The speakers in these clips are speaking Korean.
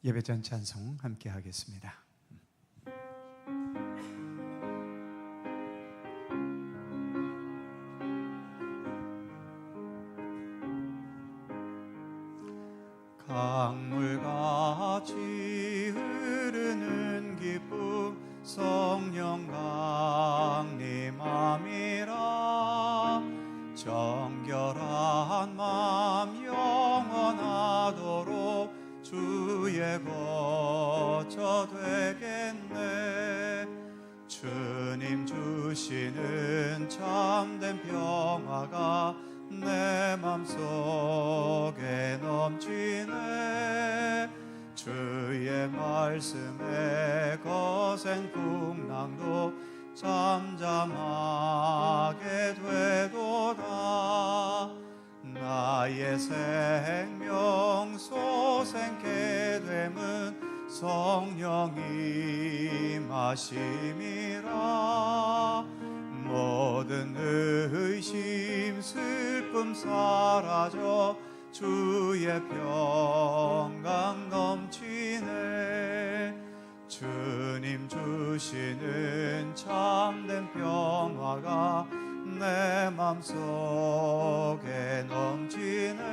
예배전 찬송 함께 하겠습니다. 강물같이 흐르는 기쁨 성령 강림함이라. 정결한 마음 영원하도록 주의 거처 되겠네. 주님 주시는 참된 평화가 내 맘속에 넘치네. 주의 말씀에 거센 풍랑도 잠잠하게 되도다. 나의 생명 솟생케 됨은 성령이 마심이라. 모든 의심 슬픔 사라져 주의 평강 넘치네. 주님 주시는 참된 평화가 내 맘속에 넘치네.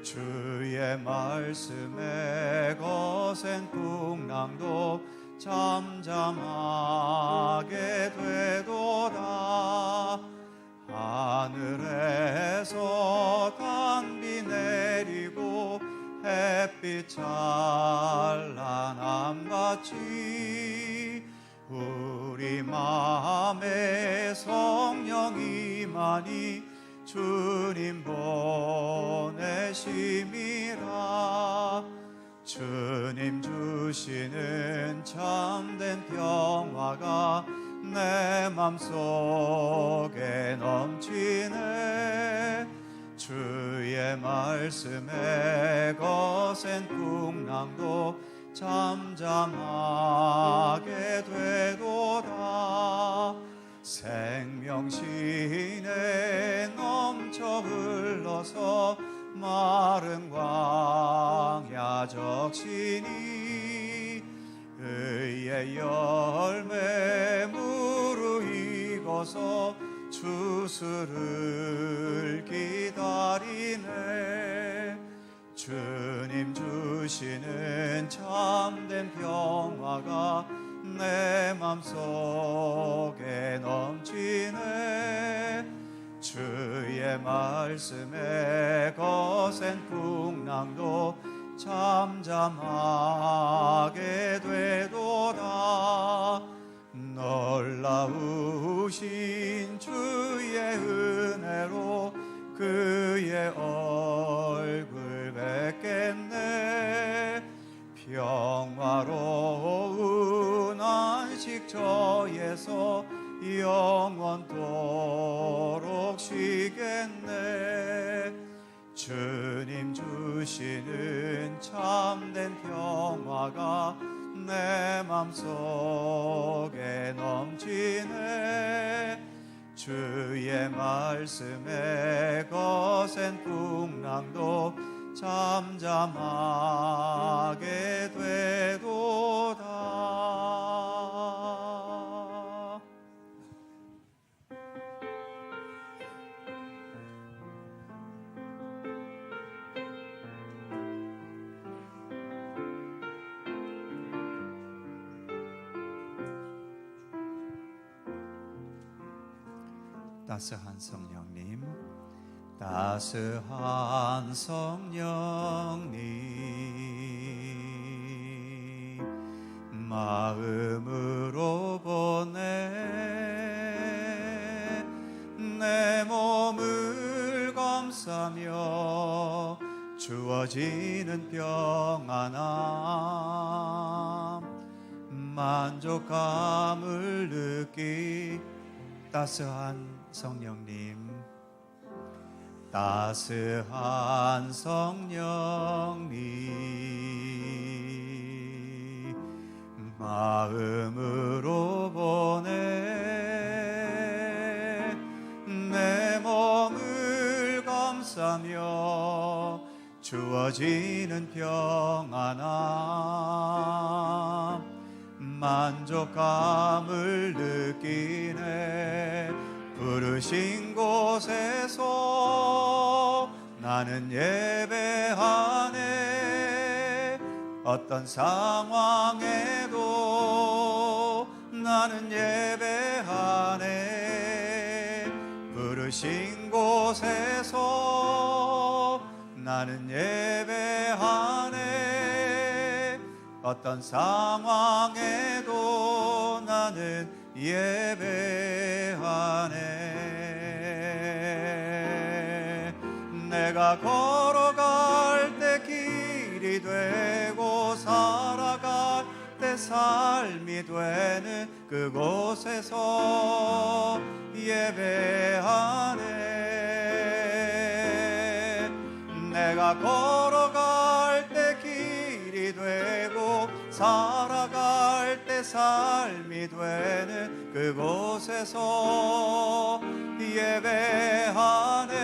주의 말씀에 거센 풍랑도 잠잠하게 되도다. 하늘에서 단비 내리고 햇빛 찬란함같이 우리 마음에 성령이 많이 주님 보내심이라. 주님 주시는 참된 평화가 내 맘속에 넘치네. 주의 말씀에 거센 풍랑도 잠잠하게 되도다. 생명신에 넘쳐 흘러서 마른 광야 적시니 의의 열매 무르익어서 추수를 기다리네. 주님 주시는 참된 평화가 내 맘속에 넘치네. 주의 말씀에 거센 풍랑도 잠잠하게 되도다. 놀라우신 주의 은혜로 그의 얼굴 뵙겠네. 평화로운 안식처에서 영원토록 쉬겠네. 주님 주시는 참된 평화가 내 맘속에 넘치네. 주의 말씀에 거센 풍랑도 잠잠하게 되도다. 따스한 성령님, 따스한 성령님, 마음으로 보내 내 몸을 감싸며 주어지는 평안함 만족감을 느끼. 따스한 성령님, 따스한 성령님, 마음으로 보내 내 몸을 감싸며 주어지는 평안함 만족감을 느끼네. 부르신 곳에서 나는 예배하네. 어떤 상황에도 나는 예배하네. 부르신 곳에서 나는 예배하네. 어떤 상황에도 나는 예배하네. 내가 걸어갈 때 길이 되고 살아갈 때 삶이 되는 그곳에서 예배하네. 내가 걸어갈 때 길이 되고 살아갈 때 삶이 되는 그곳에서 예배하네.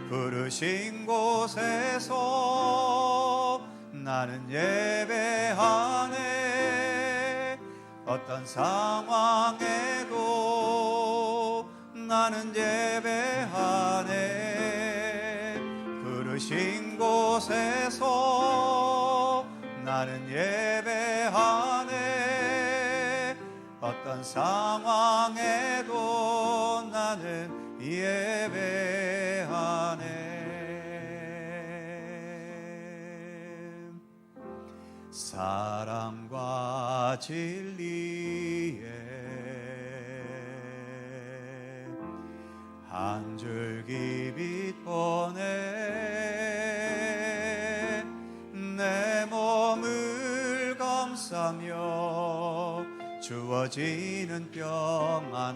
부르신 곳에서 나는 예배하네. 어떤 상황에도 나는 예배하네. 부르신 곳에서 나는 예배하네. 어떤 상황에도 나는 예배하네. 사랑과 진리에 한 줄기 빛 보내. 내 몸을 감싸며 주어지는 평안함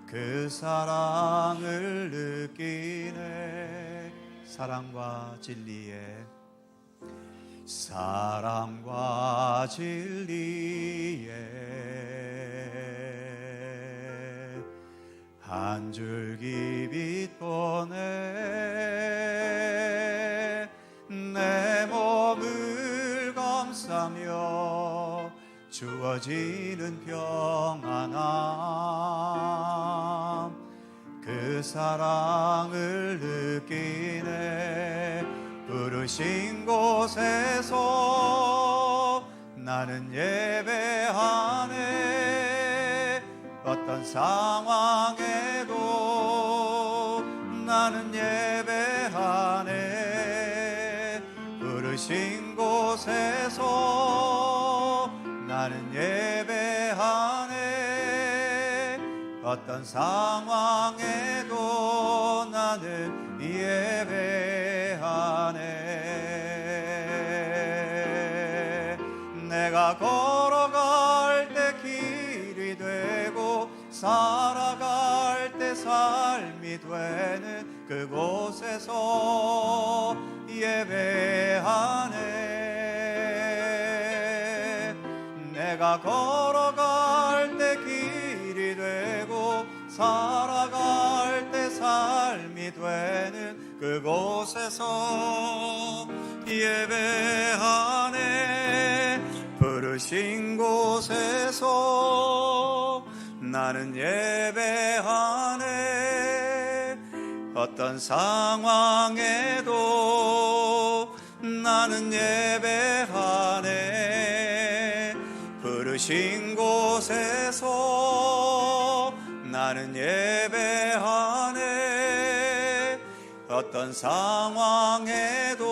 그 사랑을 느끼네. 사랑과 진리에 사랑과 진리에 한 줄기 빛 보내. 내 몸을 감싸며 주어지는 평안함 그 사랑을 느끼네. 부르신 곳에서 나는 예배하네. 어떤 상황에도 나는 예배하네. 부르신 곳에서 나는 예배하네. 어떤 상황에도 나는 예배하네. 내가 걸어갈 때 길이 되고 살아갈 때 삶이 되는 그곳에서 예배하네. 내가 걸어갈 때 길이 되고 살아갈 때 삶이 되는 그곳에서 예배하네. 부르신 곳에서 나는 예배하네. 어떤 상황에도 나는 예배하네. 부르신 곳에서 나는 예배하네. 어떤 상황에도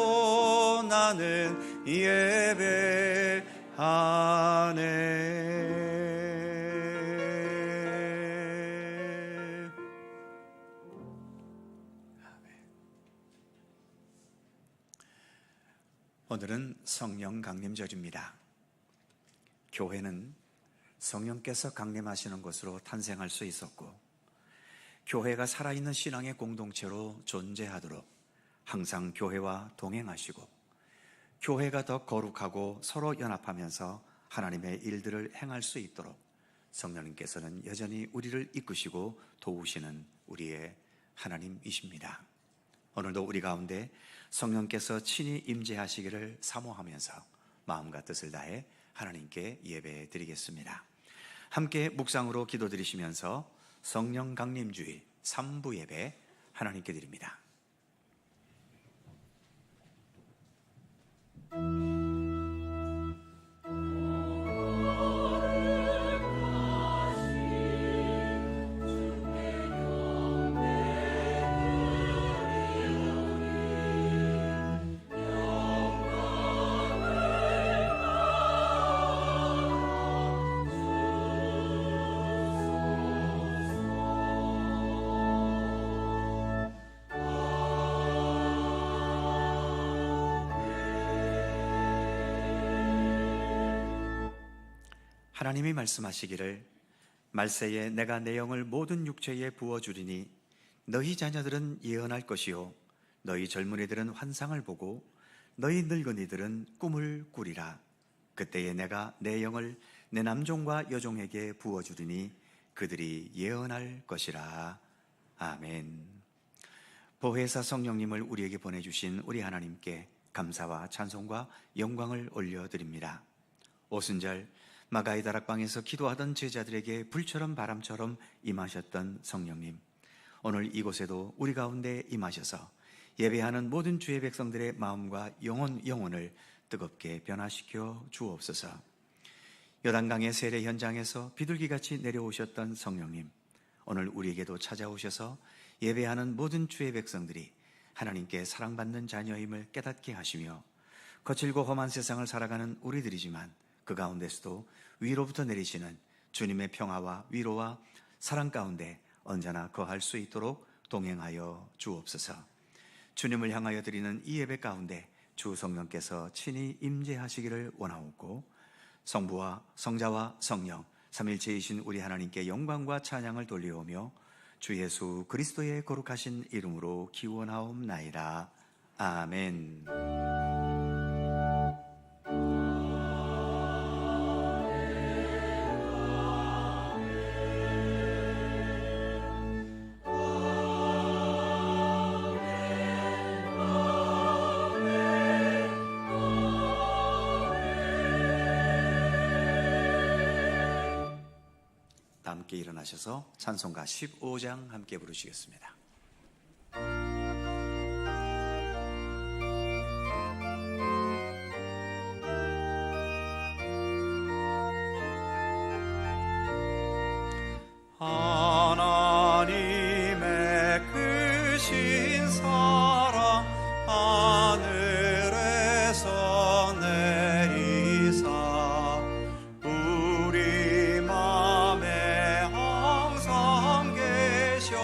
나는 예배하네. 오늘은 성령 강림절입니다. 교회는 성령께서 강림하시는 곳으로 탄생할 수 있었고, 교회가 살아있는 신앙의 공동체로 존재하도록 항상 교회와 동행하시고, 교회가 더 거룩하고 서로 연합하면서 하나님의 일들을 행할 수 있도록 성령님께서는 여전히 우리를 이끄시고 도우시는 우리의 하나님이십니다. 오늘도 우리 가운데 성령께서 친히 임재하시기를 사모하면서 마음과 뜻을 다해 하나님께 예배 드리겠습니다. 함께 묵상으로 기도드리시면서 성령 강림주일 3부 예배 하나님께 드립니다. 하나님이 말씀하시기를 말세에 내가 내 영을 모든 육체에 부어주리니 너희 자녀들은 예언할 것이요 너희 젊은이들은 환상을 보고 너희 늙은이들은 꿈을 꾸리라. 그때에 내가 내 영을 내 남종과 여종에게 부어주리니 그들이 예언할 것이라. 아멘. 보혜사 성령님을 우리에게 보내주신 우리 하나님께 감사와 찬송과 영광을 올려드립니다. 오순절 마가의 다락방에서 기도하던 제자들에게 불처럼 바람처럼 임하셨던 성령님, 오늘 이곳에도 우리 가운데 임하셔서 예배하는 모든 주의 백성들의 마음과 영혼을 뜨겁게 변화시켜 주옵소서. 요단강의 세례 현장에서 비둘기같이 내려오셨던 성령님, 오늘 우리에게도 찾아오셔서 예배하는 모든 주의 백성들이 하나님께 사랑받는 자녀임을 깨닫게 하시며 거칠고 험한 세상을 살아가는 우리들이지만 그 가운데서도 위로부터 내리시는 주님의 평화와 위로와 사랑 가운데 언제나 거할 수 있도록 동행하여 주옵소서. 주님을 향하여 드리는 이 예배 가운데 주 성령께서 친히 임재하시기를 원하옵고 성부와 성자와 성령 삼일체이신 우리 하나님께 영광과 찬양을 돌려오며 주 예수 그리스도의 거룩하신 이름으로 기원하옵나이다. 아멘. 함께 일어나셔서 찬송가 15장 함께 부르시겠습니다. 하나님의 크신 사랑 하늘에서 내리사 우리 맘에 항상 계셔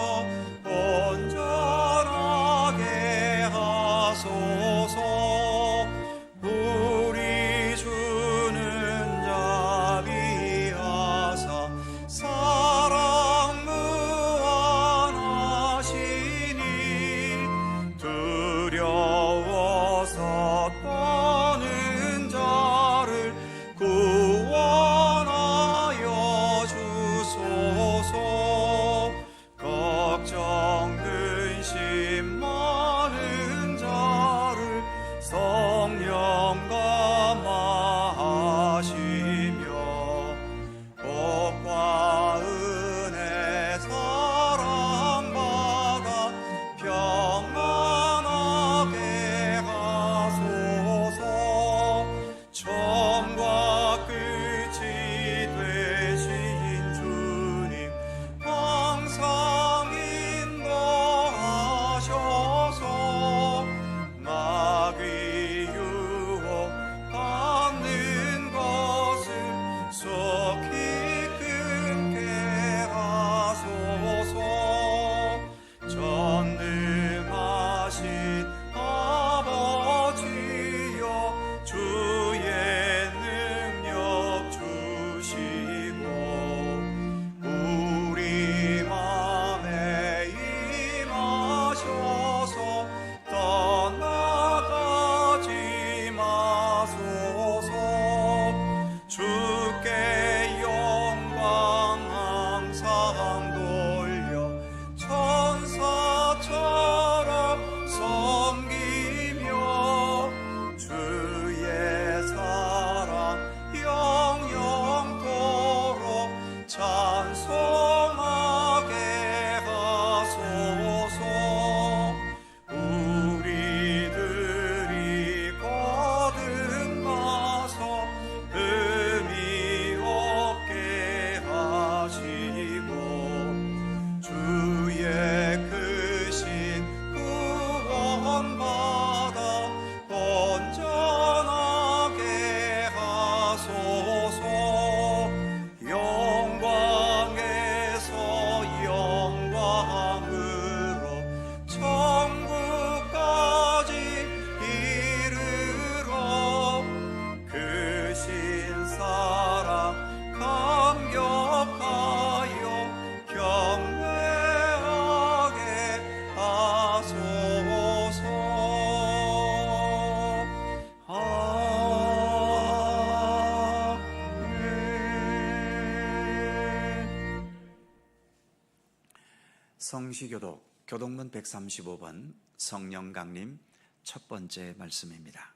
성시교독 교독문 135번 성령 강림 첫 번째 말씀입니다.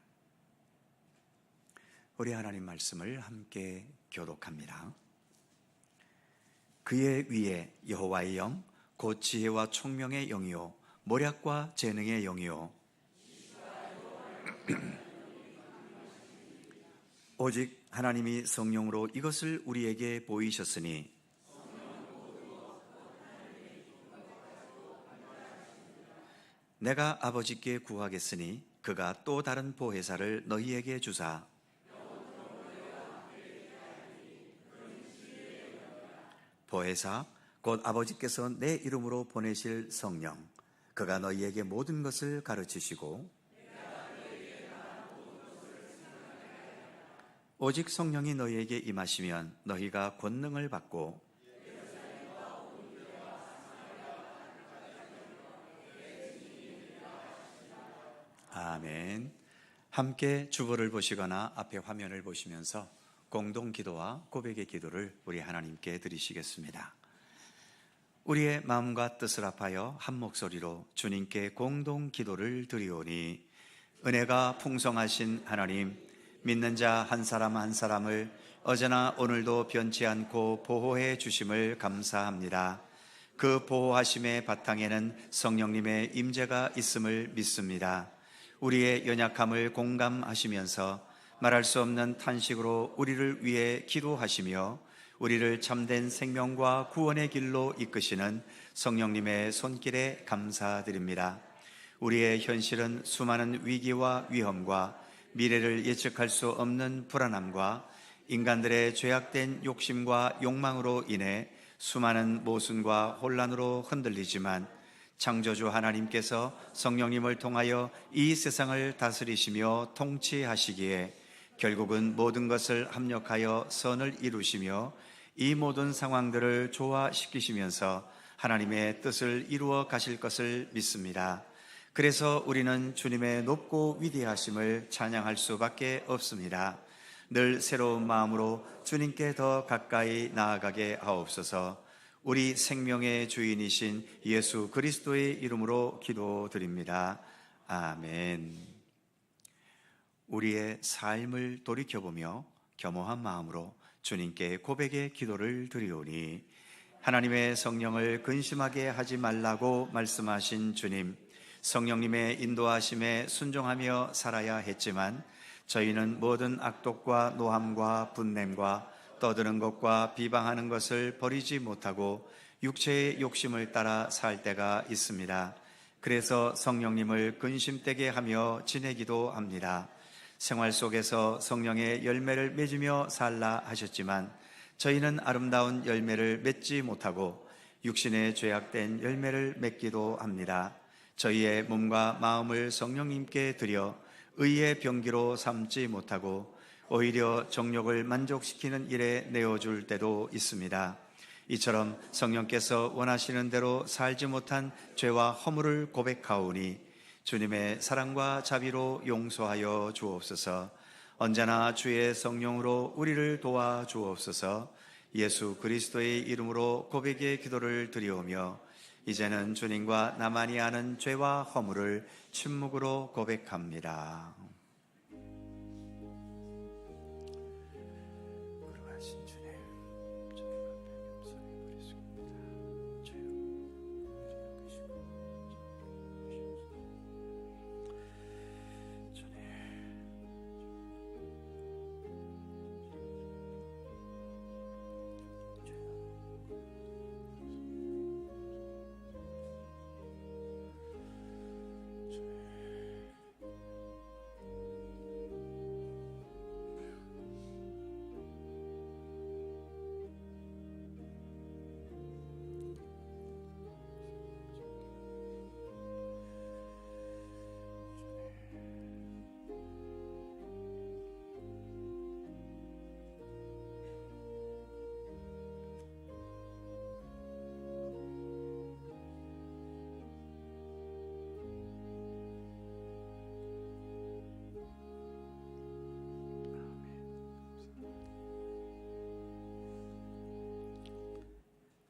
우리 하나님 말씀을 함께 교독합니다. 그의 위에 여호와의 영, 곧 지혜와 총명의 영이요 모략과 재능의 영이요 오직 하나님이 성령으로 이것을 우리에게 보이셨으니 내가 아버지께 구하겠으니 그가 또 다른 보혜사를 너희에게 주사 보혜사 곧 아버지께서 내 이름으로 보내실 성령 그가 너희에게 모든 것을 가르치시고 오직 성령이 너희에게 임하시면 너희가 권능을 받고 아멘. 함께 주보를 보시거나 앞에 화면을 보시면서 공동 기도와 고백의 기도를 우리 하나님께 드리시겠습니다. 우리의 마음과 뜻을 합하여 한 목소리로 주님께 공동 기도를 드리오니 은혜가 풍성하신 하나님, 믿는 자 한 사람 한 사람을 어제나 오늘도 변치 않고 보호해 주심을 감사합니다. 그 보호하심의 바탕에는 성령님의 임재가 있음을 믿습니다. 우리의 연약함을 공감하시면서 말할 수 없는 탄식으로 우리를 위해 기도하시며 우리를 참된 생명과 구원의 길로 이끄시는 성령님의 손길에 감사드립니다. 우리의 현실은 수많은 위기와 위험과 미래를 예측할 수 없는 불안함과 인간들의 죄악된 욕심과 욕망으로 인해 수많은 모순과 혼란으로 흔들리지만 창조주 하나님께서 성령님을 통하여 이 세상을 다스리시며 통치하시기에 결국은 모든 것을 합력하여 선을 이루시며 이 모든 상황들을 조화시키시면서 하나님의 뜻을 이루어 가실 것을 믿습니다. 그래서 우리는 주님의 높고 위대하심을 찬양할 수밖에 없습니다. 늘 새로운 마음으로 주님께 더 가까이 나아가게 하옵소서. 우리 생명의 주인이신 예수 그리스도의 이름으로 기도드립니다. 아멘. 우리의 삶을 돌이켜보며 겸허한 마음으로 주님께 고백의 기도를 드리오니 하나님의 성령을 근심하게 하지 말라고 말씀하신 주님, 성령님의 인도하심에 순종하며 살아야 했지만 저희는 모든 악독과 노함과 분냄과 떠드는 것과 비방하는 것을 버리지 못하고 육체의 욕심을 따라 살 때가 있습니다. 그래서 성령님을 근심되게 하며 지내기도 합니다. 생활 속에서 성령의 열매를 맺으며 살라 하셨지만 저희는 아름다운 열매를 맺지 못하고 육신의 죄악된 열매를 맺기도 합니다. 저희의 몸과 마음을 성령님께 드려 의의 병기로 삼지 못하고 오히려 정욕을 만족시키는 일에 내어줄 때도 있습니다. 이처럼 성령께서 원하시는 대로 살지 못한 죄와 허물을 고백하오니 주님의 사랑과 자비로 용서하여 주옵소서. 언제나 주의 성령으로 우리를 도와 주옵소서. 예수 그리스도의 이름으로 고백의 기도를 드리오며 이제는 주님과 나만이 아는 죄와 허물을 침묵으로 고백합니다. 거룩하신 주님, 주님 앞에 목소리 드리십니다. 주님,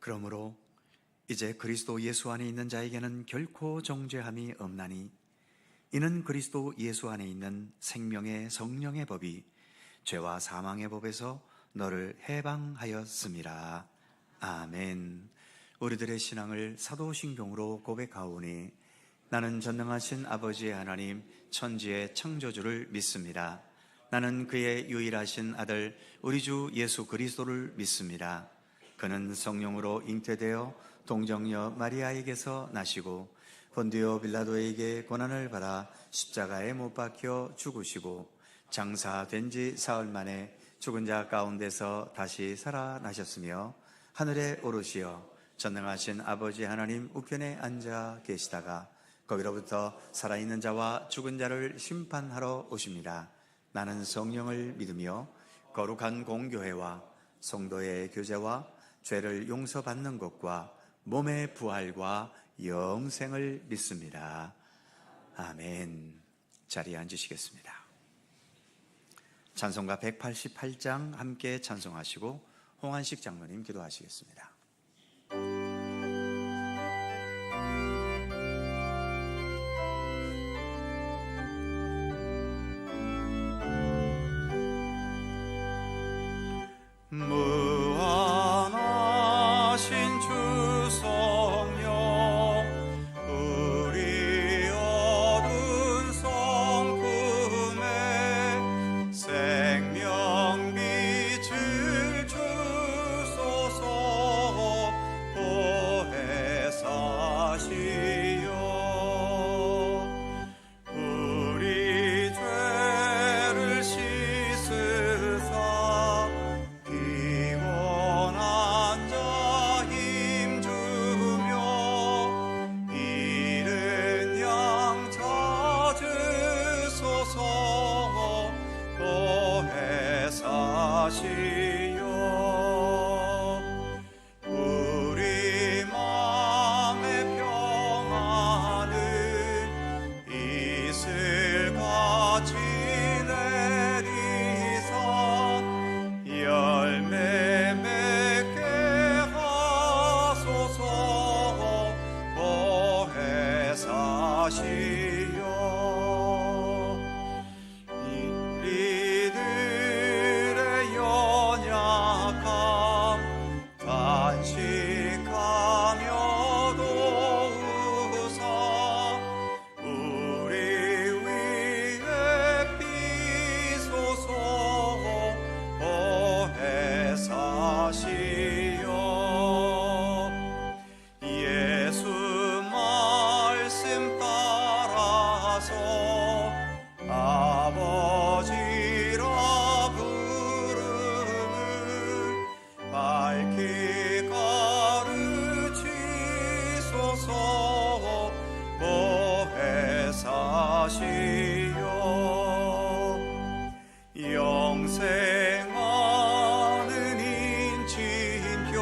그러므로 이제 그리스도 예수 안에 있는 자에게는 결코 정죄함이 없나니 이는 그리스도 예수 안에 있는 생명의 성령의 법이 죄와 사망의 법에서 너를 해방하였음이라. 아멘. 우리들의 신앙을 사도신경으로 고백하오니 나는 전능하신 아버지의 하나님 천지의 창조주를 믿습니다. 나는 그의 유일하신 아들 우리 주 예수 그리스도를 믿습니다. 그는 성령으로 잉태되어 동정녀 마리아에게서 나시고 본디오 빌라도에게 고난을 받아 십자가에 못 박혀 죽으시고 장사된 지 사흘 만에 죽은 자 가운데서 다시 살아나셨으며 하늘에 오르시어 전능하신 아버지 하나님 우편에 앉아 계시다가 거기로부터 살아있는 자와 죽은 자를 심판하러 오십니다. 나는 성령을 믿으며 거룩한 공교회와 성도의 교제와 죄를 용서받는 것과 몸의 부활과 영생을 믿습니다. 아멘. 자리에 앉으시겠습니다. 찬송가 188장 함께 찬송하시고 홍한식 장로님 기도하시겠습니다. 무한하신 주 성령 우리 어두운 성품에 생명빛을 주소서. 보혜사시여 우리 죄를 씻으사 피곤한 자 힘주며 이른 양 찾으소서. 보혜사시여 우리 마음의 평안을 이슬같이 내리사 열매 맺게 하소서. 보혜사시여 우리들의 연약함 단식하며 도우사 우리 위에 비소서. 보혜사시여 예수 말씀 따라서 아버지라 부름을 밝히 가르치소서. 보혜사시여 영생하는 인친교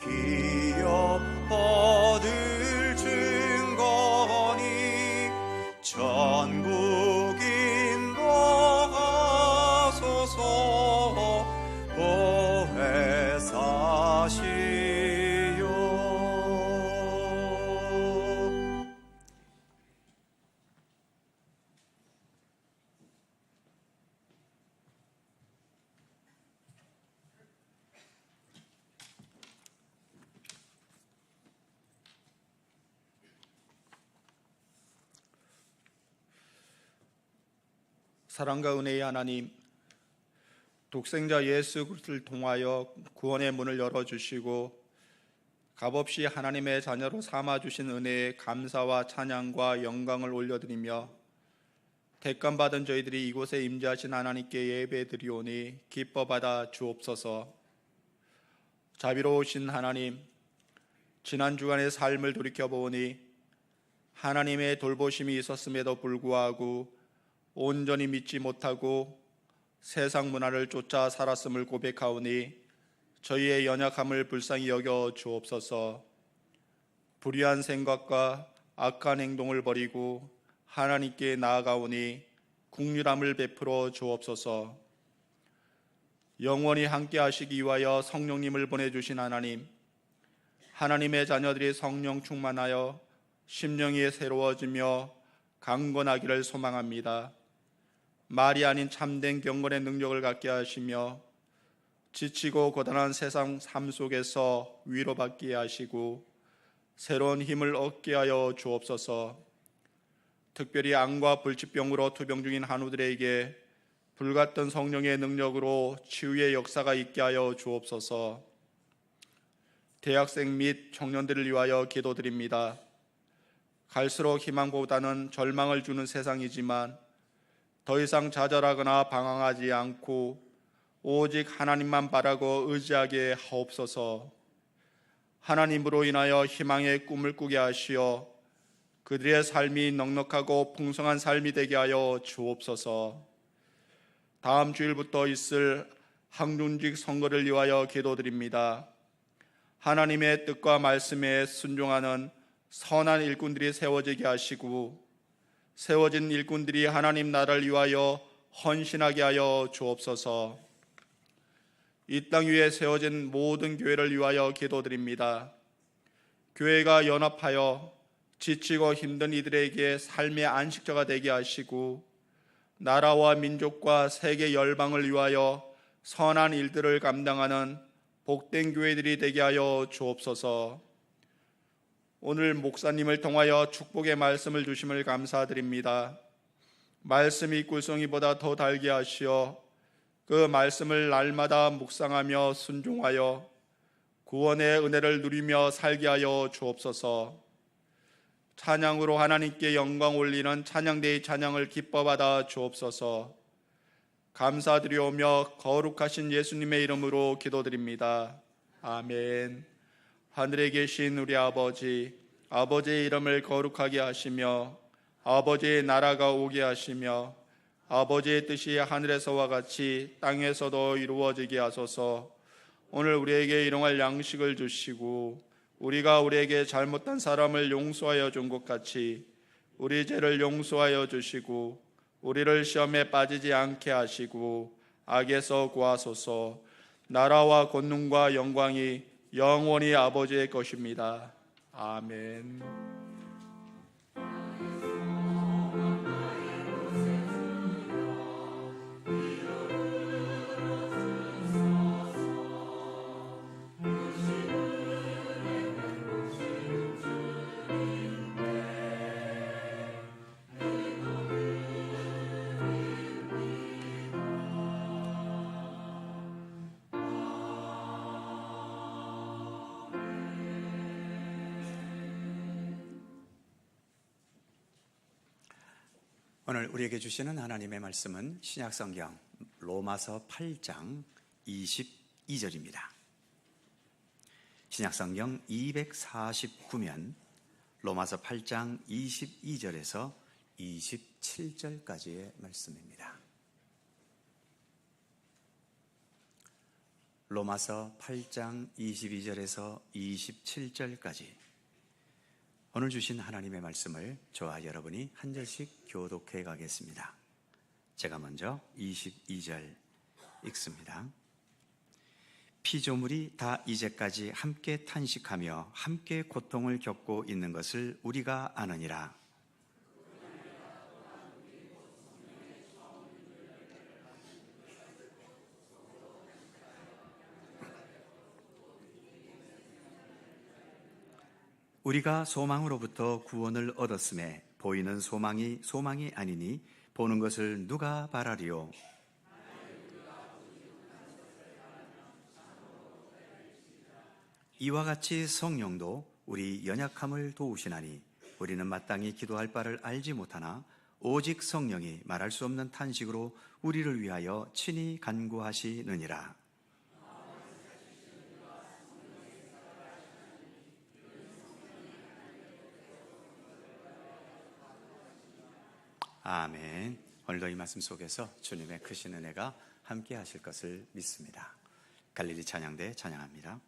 기업 얻을 증거니 전국 인도하소서. 보혜사시여 사랑과 은혜의 하나님, 독생자 예수 그리스도를 통하여 구원의 문을 열어주시고 값없이 하나님의 자녀로 삼아주신 은혜에 감사와 찬양과 영광을 올려드리며 택감받은 저희들이 이곳에 임재하신 하나님께 예배드리오니 기뻐받아 주옵소서. 자비로우신 하나님, 지난 주간의 삶을 돌이켜보니 하나님의 돌보심이 있었음에도 불구하고 온전히 믿지 못하고 세상 문화를 쫓아 살았음을 고백하오니 저희의 연약함을 불쌍히 여겨 주옵소서. 불의한 생각과 악한 행동을 버리고 하나님께 나아가오니 긍휼함을 베풀어 주옵소서. 영원히 함께 하시기 위하여 성령님을 보내주신 하나님, 하나님의 자녀들이 성령 충만하여 심령이 새로워지며 강건하기를 소망합니다. 말이 아닌 참된 경건의 능력을 갖게 하시며 지치고 고단한 세상 삶 속에서 위로받게 하시고 새로운 힘을 얻게 하여 주옵소서. 특별히 암과 불치병으로 투병 중인 한우들에게 불같은 성령의 능력으로 치유의 역사가 있게 하여 주옵소서. 대학생 및 청년들을 위하여 기도드립니다. 갈수록 희망보다는 절망을 주는 세상이지만 더 이상 좌절하거나 방황하지 않고 오직 하나님만 바라고 의지하게 하옵소서. 하나님으로 인하여 희망의 꿈을 꾸게 하시어 그들의 삶이 넉넉하고 풍성한 삶이 되게 하여 주옵소서. 다음 주일부터 있을 항중직 선거를 위하여 기도드립니다. 하나님의 뜻과 말씀에 순종하는 선한 일꾼들이 세워지게 하시고 세워진 일꾼들이 하나님 나라를 위하여 헌신하게 하여 주옵소서. 이 땅 위에 세워진 모든 교회를 위하여 기도드립니다. 교회가 연합하여 지치고 힘든 이들에게 삶의 안식처가 되게 하시고 나라와 민족과 세계 열방을 위하여 선한 일들을 감당하는 복된 교회들이 되게 하여 주옵소서. 오늘 목사님을 통하여 축복의 말씀을 주심을 감사드립니다. 말씀이 꿀송이보다 더 달게 하시어 그 말씀을 날마다 묵상하며 순종하여 구원의 은혜를 누리며 살게 하여 주옵소서. 찬양으로 하나님께 영광 올리는 찬양대의 찬양을 기뻐받아 주옵소서. 감사드리오며 거룩하신 예수님의 이름으로 기도드립니다. 아멘. 하늘에 계신 우리 아버지, 아버지의 이름을 거룩하게 하시며 아버지의 나라가 오게 하시며 아버지의 뜻이 하늘에서와 같이 땅에서도 이루어지게 하소서. 오늘 우리에게 일용할 양식을 주시고 우리가 우리에게 잘못한 사람을 용서하여 준 것 같이 우리 죄를 용서하여 주시고 우리를 시험에 빠지지 않게 하시고 악에서 구하소서. 나라와 권능과 영광이 영원히 아버지의 것입니다. 아멘. 오늘 우리에게 주시는 하나님의 말씀은 신약성경 로마서 8장 22절입니다. 신약성경 249면 로마서 8장 22절에서 27절까지의 말씀입니다. 로마서 8장 22절에서 27절까지 오늘 주신 하나님의 말씀을 저와 여러분이 한 절씩 교독해 가겠습니다. 제가 먼저 22절 읽습니다. 피조물이 다 이제까지 함께 탄식하며 함께 고통을 겪고 있는 것을 우리가 아느니라. 우리가 소망으로부터 구원을 얻었음에 보이는 소망이 소망이 아니니 보는 것을 누가 바라리요? 이와 같이 성령도 우리 연약함을 도우시나니 우리는 마땅히 기도할 바를 알지 못하나 오직 성령이 말할 수 없는 탄식으로 우리를 위하여 친히 간구하시느니라. 아멘. 오늘도 이 말씀 속에서 주님의 크신 은혜가 함께 하실 것을 믿습니다. 갈릴리 찬양대 찬양합니다.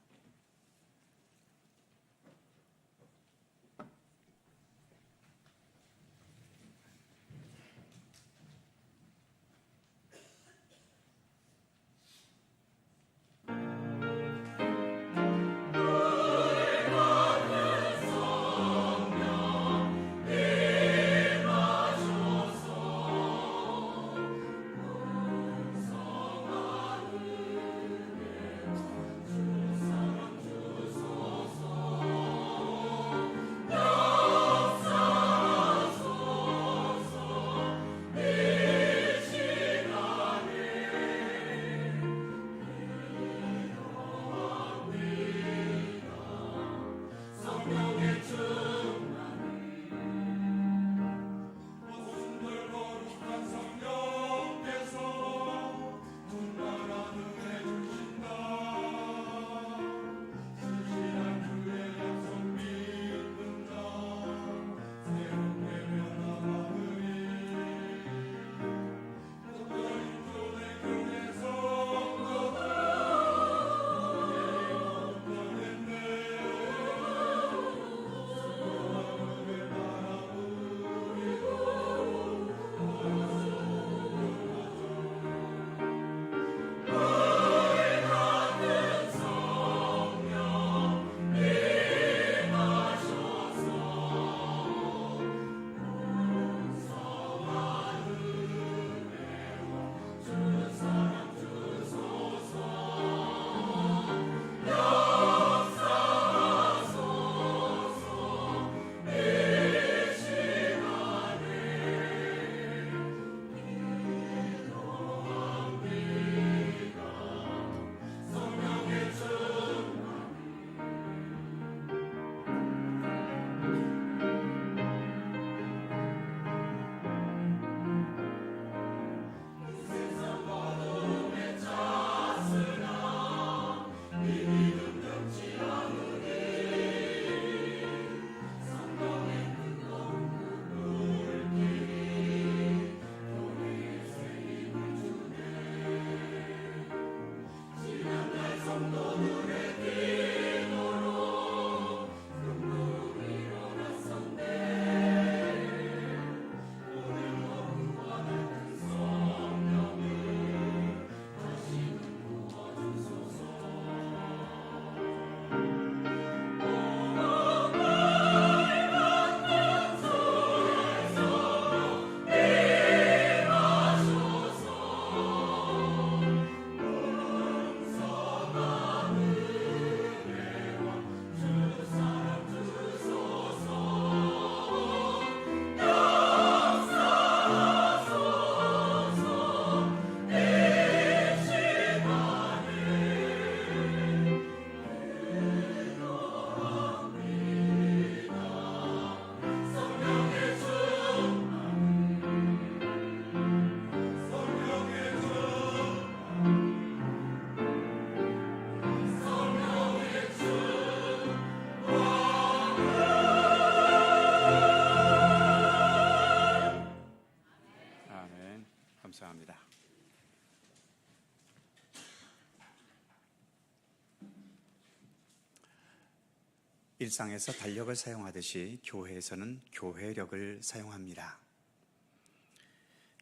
일상에서 달력을 사용하듯이 교회에서는 교회력을 사용합니다.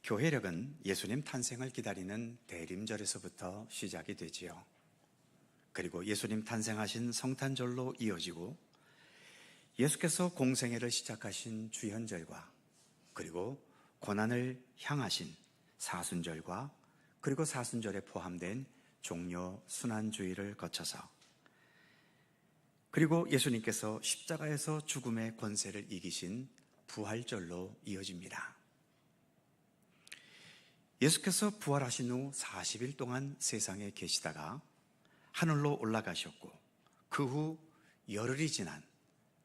교회력은 예수님 탄생을 기다리는 대림절에서부터 시작이 되지요. 그리고 예수님 탄생하신 성탄절로 이어지고 예수께서 공생애를 시작하신 주현절과 그리고 고난을 향하신 사순절과 그리고 사순절에 포함된 종려 순환주의를 거쳐서 그리고 예수님께서 십자가에서 죽음의 권세를 이기신 부활절로 이어집니다. 예수께서 부활하신 후 40일 동안 세상에 계시다가 하늘로 올라가셨고 그 후 열흘이 지난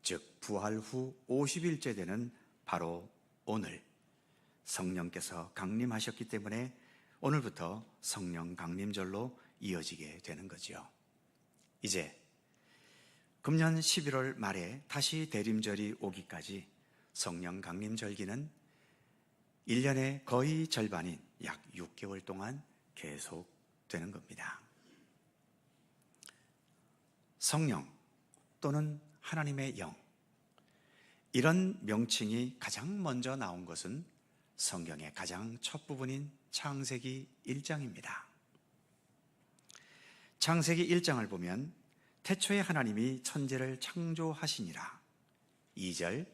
즉 부활 후 50일째 되는 바로 오늘 성령께서 강림하셨기 때문에 오늘부터 성령 강림절로 이어지게 되는 거죠. 이제 금년 11월 말에 다시 대림절이 오기까지 성령 강림절기는 1년의 거의 절반인 약 6개월 동안 계속되는 겁니다. 성령 또는 하나님의 영, 이런 명칭이 가장 먼저 나온 것은 성경의 가장 첫 부분인 창세기 1장입니다. 창세기 1장을 보면 태초에 하나님이 천지를 창조하시니라. 2절,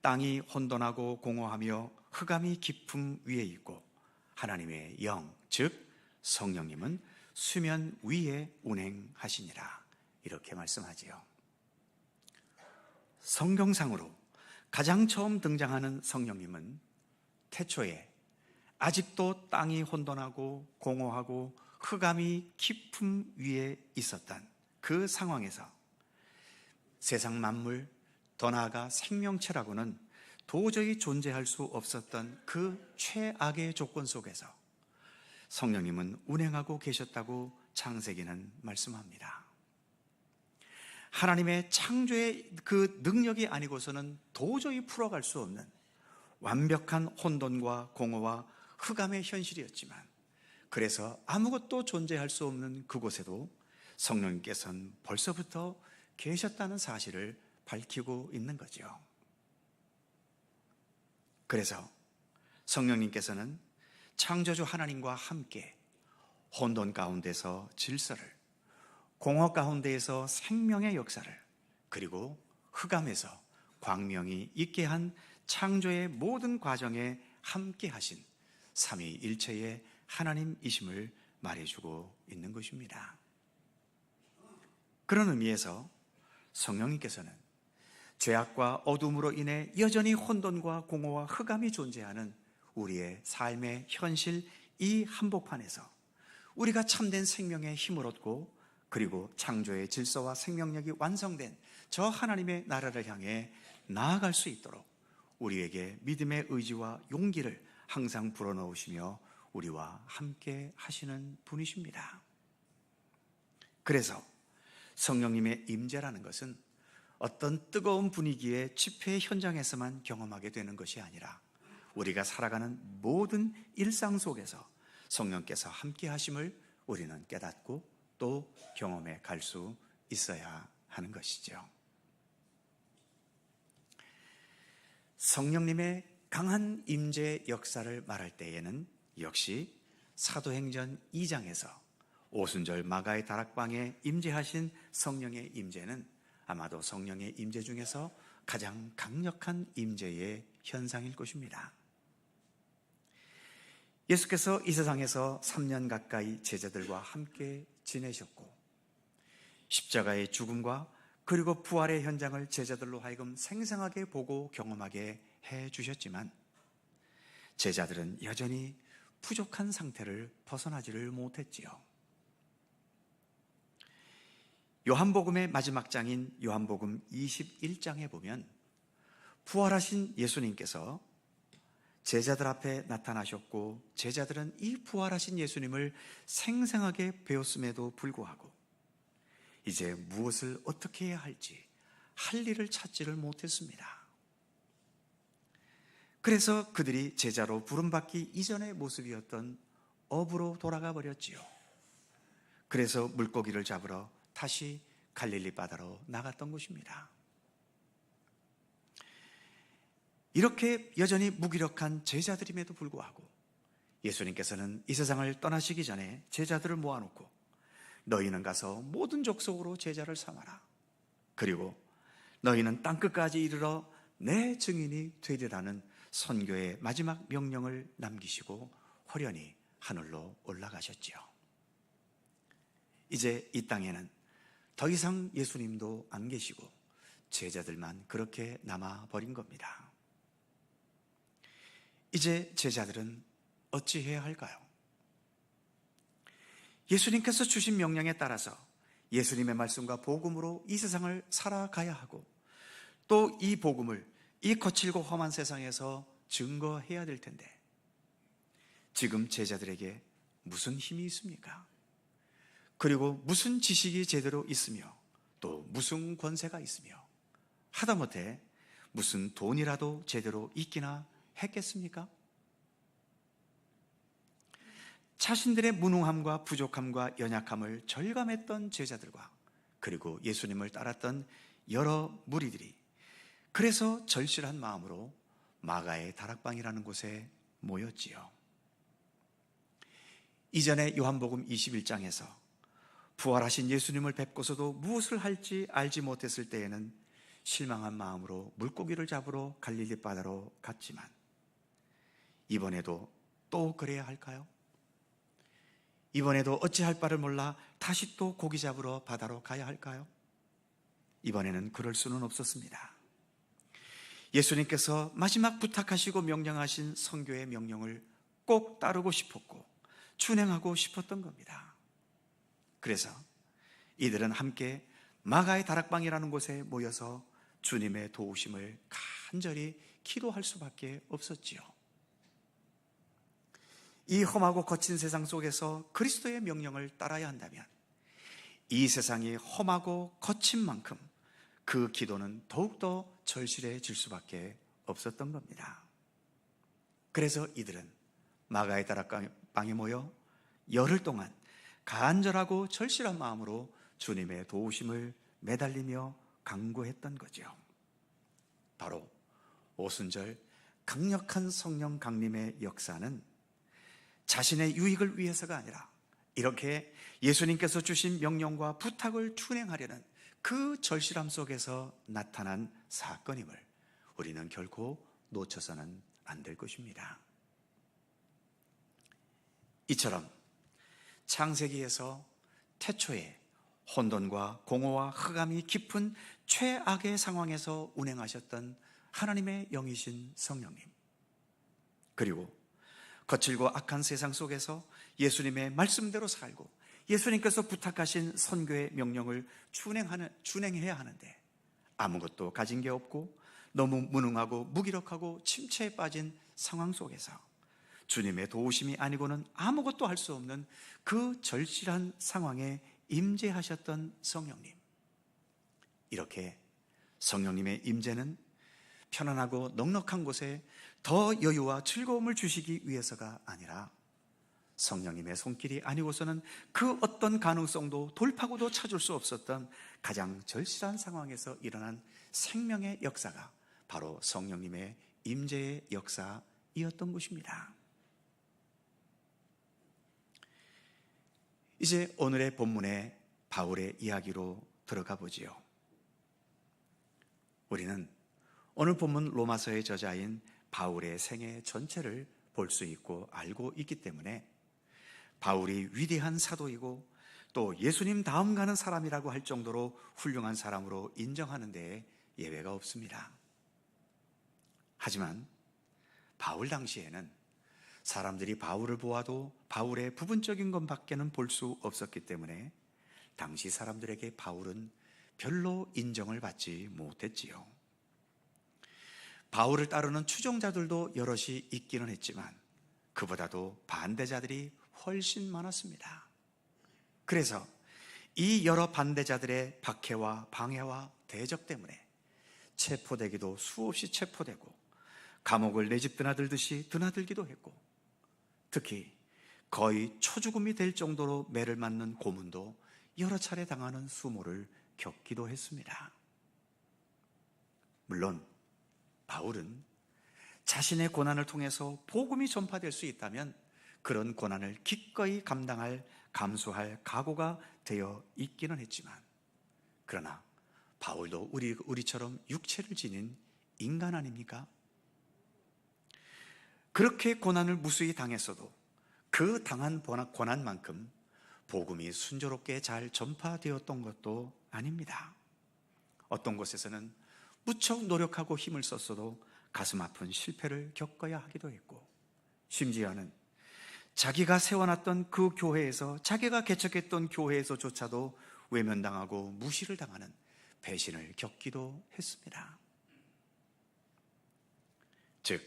땅이 혼돈하고 공허하며 흑암이 깊음 위에 있고 하나님의 영, 즉 성령님은 수면 위에 운행하시니라. 이렇게 말씀하지요. 성경상으로 가장 처음 등장하는 성령님은 태초에 아직도 땅이 혼돈하고 공허하고 흑암이 깊음 위에 있었던 그 상황에서 세상 만물, 더 나아가 생명체라고는 도저히 존재할 수 없었던 그 최악의 조건 속에서 성령님은 운행하고 계셨다고 창세기는 말씀합니다. 하나님의 창조의 그 능력이 아니고서는 도저히 풀어갈 수 없는 완벽한 혼돈과 공허와 흑암의 현실이었지만 그래서 아무것도 존재할 수 없는 그곳에도 성령님께서는 벌써부터 계셨다는 사실을 밝히고 있는 거죠. 그래서 성령님께서는 창조주 하나님과 함께 혼돈 가운데서 질서를, 공허 가운데에서 생명의 역사를, 그리고 흑암에서 광명이 있게 한 창조의 모든 과정에 함께 하신 삼위일체의 하나님이심을 말해주고 있는 것입니다. 그런 의미에서 성령님께서는 죄악과 어둠으로 인해 여전히 혼돈과 공허와 흑암이 존재하는 우리의 삶의 현실 이 한복판에서 우리가 참된 생명의 힘을 얻고 그리고 창조의 질서와 생명력이 완성된 저 하나님의 나라를 향해 나아갈 수 있도록 우리에게 믿음의 의지와 용기를 항상 불어넣으시며 우리와 함께 하시는 분이십니다. 그래서 성령님의 임재라는 것은 어떤 뜨거운 분위기의 집회 현장에서만 경험하게 되는 것이 아니라 우리가 살아가는 모든 일상 속에서 성령께서 함께 하심을 우리는 깨닫고 또 경험해 갈 수 있어야 하는 것이죠. 성령님의 강한 임재 역사를 말할 때에는 역시 사도행전 2장에서 오순절 마가의 다락방에 임재하신 성령의 임재는 아마도 성령의 임재 중에서 가장 강력한 임재의 현상일 것입니다. 예수께서 이 세상에서 3년 가까이 제자들과 함께 지내셨고 십자가의 죽음과 그리고 부활의 현장을 제자들로 하여금 생생하게 보고 경험하게 해주셨지만 제자들은 여전히 부족한 상태를 벗어나지를 못했지요. 요한복음의 마지막 장인 요한복음 21장에 보면 부활하신 예수님께서 제자들 앞에 나타나셨고 제자들은 이 부활하신 예수님을 생생하게 배웠음에도 불구하고 이제 무엇을 어떻게 해야 할지 할 일을 찾지를 못했습니다. 그래서 그들이 제자로 부름받기 이전의 모습이었던 어부로 돌아가 버렸지요. 그래서 물고기를 잡으러 다시 갈릴리 바다로 나갔던 것입니다. 이렇게 여전히 무기력한 제자들임에도 불구하고 예수님께서는 이 세상을 떠나시기 전에 제자들을 모아놓고 너희는 가서 모든 족속으로 제자를 삼아라. 그리고 너희는 땅끝까지 이르러 내 증인이 되리라는 선교의 마지막 명령을 남기시고 호련히 하늘로 올라가셨지요. 이제 이 땅에는 더 이상 예수님도 안 계시고 제자들만 그렇게 남아버린 겁니다. 이제 제자들은 어찌해야 할까요? 예수님께서 주신 명령에 따라서 예수님의 말씀과 복음으로 이 세상을 살아가야 하고 또 이 복음을 이 거칠고 험한 세상에서 증거해야 될 텐데 지금 제자들에게 무슨 힘이 있습니까? 그리고 무슨 지식이 제대로 있으며 또 무슨 권세가 있으며 하다못해 무슨 돈이라도 제대로 있기나 했겠습니까? 자신들의 무능함과 부족함과 연약함을 절감했던 제자들과 그리고 예수님을 따랐던 여러 무리들이 그래서 절실한 마음으로 마가의 다락방이라는 곳에 모였지요. 이전에 요한복음 21장에서 부활하신 예수님을 뵙고서도 무엇을 할지 알지 못했을 때에는 실망한 마음으로 물고기를 잡으러 갈릴리 바다로 갔지만 이번에도 또 그래야 할까요? 이번에도 어찌할 바를 몰라 다시 또 고기 잡으러 바다로 가야 할까요? 이번에는 그럴 수는 없었습니다. 예수님께서 마지막 부탁하시고 명령하신 선교의 명령을 꼭 따르고 싶었고 준행하고 싶었던 겁니다. 그래서 이들은 함께 마가의 다락방이라는 곳에 모여서 주님의 도우심을 간절히 기도할 수밖에 없었지요. 이 험하고 거친 세상 속에서 그리스도의 명령을 따라야 한다면 이 세상이 험하고 거친 만큼 그 기도는 더욱더 절실해질 수밖에 없었던 겁니다. 그래서 이들은 마가의 다락방에 모여 열흘 동안 간절하고 절실한 마음으로 주님의 도우심을 매달리며 간구했던 거죠. 바로 오순절 강력한 성령 강림의 역사는 자신의 유익을 위해서가 아니라 이렇게 예수님께서 주신 명령과 부탁을 준행하려는 그 절실함 속에서 나타난 사건임을 우리는 결코 놓쳐서는 안 될 것입니다. 이처럼 창세기에서 태초에 혼돈과 공허와 흑암이 깊은 최악의 상황에서 운행하셨던 하나님의 영이신 성령님, 그리고 거칠고 악한 세상 속에서 예수님의 말씀대로 살고 예수님께서 부탁하신 선교의 명령을 준행해야 하는데 아무것도 가진 게 없고 너무 무능하고 무기력하고 침체에 빠진 상황 속에서 주님의 도우심이 아니고는 아무것도 할 수 없는 그 절실한 상황에 임재하셨던 성령님, 이렇게 성령님의 임재는 편안하고 넉넉한 곳에 더 여유와 즐거움을 주시기 위해서가 아니라 성령님의 손길이 아니고서는 그 어떤 가능성도 돌파구도 찾을 수 없었던 가장 절실한 상황에서 일어난 생명의 역사가 바로 성령님의 임재의 역사이었던 것입니다. 이제 오늘의 본문의 바울의 이야기로 들어가 보지요. 우리는 오늘 본문 로마서의 저자인 바울의 생애 전체를 볼 수 있고 알고 있기 때문에 바울이 위대한 사도이고 또 예수님 다음 가는 사람이라고 할 정도로 훌륭한 사람으로 인정하는 데에 예외가 없습니다. 하지만 바울 당시에는 사람들이 바울을 보아도 바울의 부분적인 것밖에는 볼 수 없었기 때문에 당시 사람들에게 바울은 별로 인정을 받지 못했지요. 바울을 따르는 추종자들도 여럿이 있기는 했지만 그보다도 반대자들이 훨씬 많았습니다. 그래서 이 여러 반대자들의 박해와 방해와 대적 때문에 체포되기도 수없이 체포되고 감옥을 내 집 드나들듯이 드나들기도 했고 특히 거의 초죽음이 될 정도로 매를 맞는 고문도 여러 차례 당하는 수모를 겪기도 했습니다. 물론 바울은 자신의 고난을 통해서 복음이 전파될 수 있다면 그런 고난을 기꺼이 감수할 각오가 되어 있기는 했지만, 그러나 바울도 우리처럼 육체를 지닌 인간 아닙니까? 그렇게 고난을 무수히 당했어도 그 당한 고난만큼 복음이 순조롭게 잘 전파되었던 것도 아닙니다. 어떤 곳에서는 무척 노력하고 힘을 썼어도 가슴 아픈 실패를 겪어야 하기도 했고, 심지어는 자기가 세워놨던 그 교회에서, 자기가 개척했던 교회에서조차도 외면당하고 무시를 당하는 배신을 겪기도 했습니다. 즉,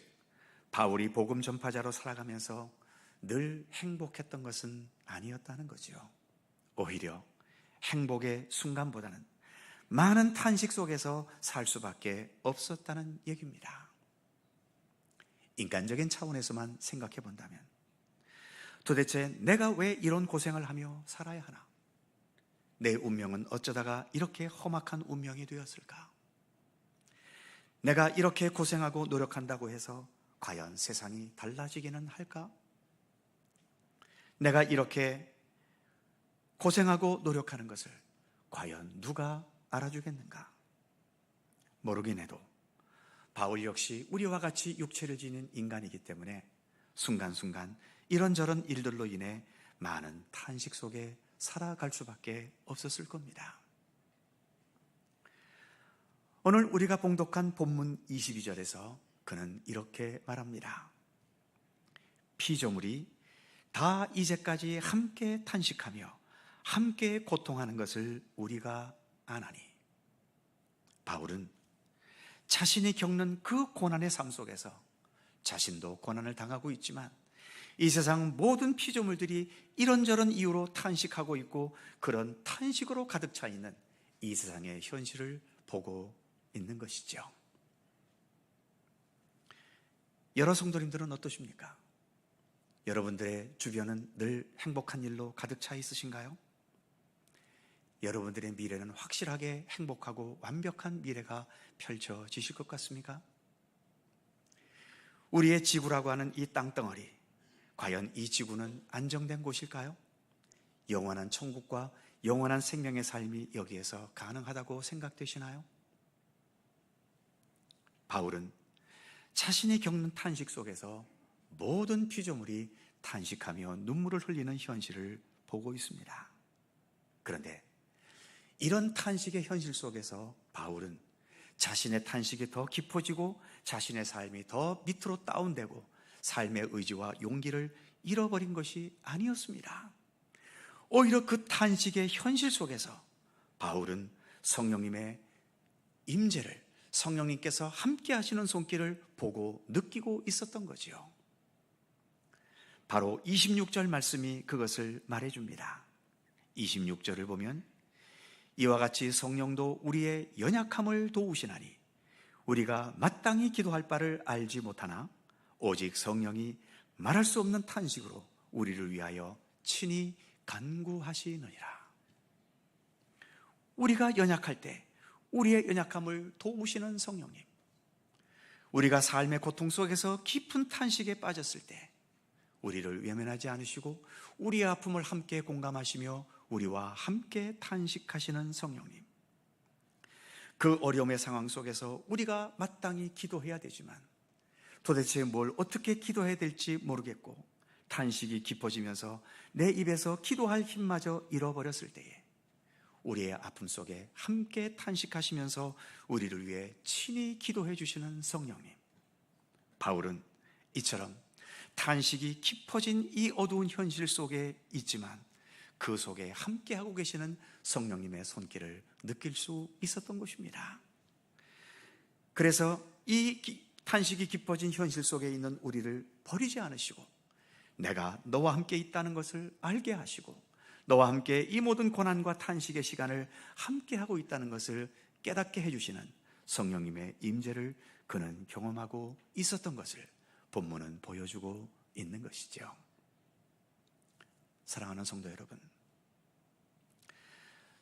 바울이 복음 전파자로 살아가면서 늘 행복했던 것은 아니었다는 거죠. 오히려 행복의 순간보다는 많은 탄식 속에서 살 수밖에 없었다는 얘기입니다. 인간적인 차원에서만 생각해 본다면 도대체 내가 왜 이런 고생을 하며 살아야 하나? 내 운명은 어쩌다가 이렇게 험악한 운명이 되었을까? 내가 이렇게 고생하고 노력한다고 해서 과연 세상이 달라지기는 할까? 내가 이렇게 고생하고 노력하는 것을 과연 누가 알아주겠는가? 모르긴 해도 바울 역시 우리와 같이 육체를 지닌 인간이기 때문에 순간순간 이런저런 일들로 인해 많은 탄식 속에 살아갈 수밖에 없었을 겁니다. 오늘 우리가 봉독한 본문 22절에서 그는 이렇게 말합니다. 피조물이 다 이제까지 함께 탄식하며 함께 고통하는 것을 우리가 아나니. 바울은 자신이 겪는 그 고난의 삶 속에서 자신도 고난을 당하고 있지만 이 세상 모든 피조물들이 이런저런 이유로 탄식하고 있고 그런 탄식으로 가득 차 있는 이 세상의 현실을 보고 있는 것이죠. 여러 성도님들은 어떠십니까? 여러분들의 주변은 늘 행복한 일로 가득 차 있으신가요? 여러분들의 미래는 확실하게 행복하고 완벽한 미래가 펼쳐지실 것 같습니까? 우리의 지구라고 하는 이 땅덩어리, 과연 이 지구는 안정된 곳일까요? 영원한 천국과 영원한 생명의 삶이 여기에서 가능하다고 생각되시나요? 바울은 자신이 겪는 탄식 속에서 모든 피조물이 탄식하며 눈물을 흘리는 현실을 보고 있습니다. 그런데 이런 탄식의 현실 속에서 바울은 자신의 탄식이 더 깊어지고 자신의 삶이 더 밑으로 다운되고 삶의 의지와 용기를 잃어버린 것이 아니었습니다. 오히려 그 탄식의 현실 속에서 바울은 성령님의 임재를, 성령님께서 함께 하시는 손길을 보고 느끼고 있었던 거지요. 바로 26절 말씀이 그것을 말해줍니다. 26절을 보면 이와 같이 성령도 우리의 연약함을 도우시나니 우리가 마땅히 기도할 바를 알지 못하나 오직 성령이 말할 수 없는 탄식으로 우리를 위하여 친히 간구하시느니라. 우리가 연약할 때 우리의 연약함을 도우시는 성령님, 우리가 삶의 고통 속에서 깊은 탄식에 빠졌을 때 우리를 외면하지 않으시고 우리의 아픔을 함께 공감하시며 우리와 함께 탄식하시는 성령님, 그 어려움의 상황 속에서 우리가 마땅히 기도해야 되지만 도대체 뭘 어떻게 기도해야 될지 모르겠고 탄식이 깊어지면서 내 입에서 기도할 힘마저 잃어버렸을 때에 우리의 아픔 속에 함께 탄식하시면서 우리를 위해 친히 기도해 주시는 성령님, 바울은 이처럼 탄식이 깊어진 이 어두운 현실 속에 있지만 그 속에 함께하고 계시는 성령님의 손길을 느낄 수 있었던 것입니다. 그래서 이 탄식이 깊어진 현실 속에 있는 우리를 버리지 않으시고 내가 너와 함께 있다는 것을 알게 하시고 너와 함께 이 모든 고난과 탄식의 시간을 함께하고 있다는 것을 깨닫게 해주시는 성령님의 임재를 그는 경험하고 있었던 것을 본문은 보여주고 있는 것이죠. 사랑하는 성도 여러분,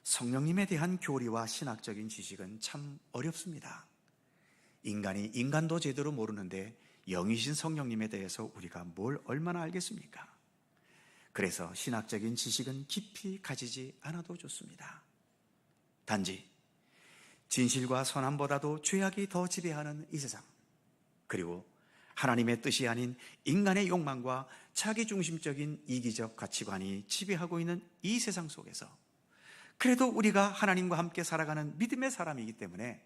성령님에 대한 교리와 신학적인 지식은 참 어렵습니다. 인간이 인간도 제대로 모르는데 영이신 성령님에 대해서 우리가 뭘 얼마나 알겠습니까? 그래서 신학적인 지식은 깊이 가지지 않아도 좋습니다. 단지 진실과 선함보다도 죄악이 더 지배하는 이 세상, 그리고 하나님의 뜻이 아닌 인간의 욕망과 자기중심적인 이기적 가치관이 지배하고 있는 이 세상 속에서 그래도 우리가 하나님과 함께 살아가는 믿음의 사람이기 때문에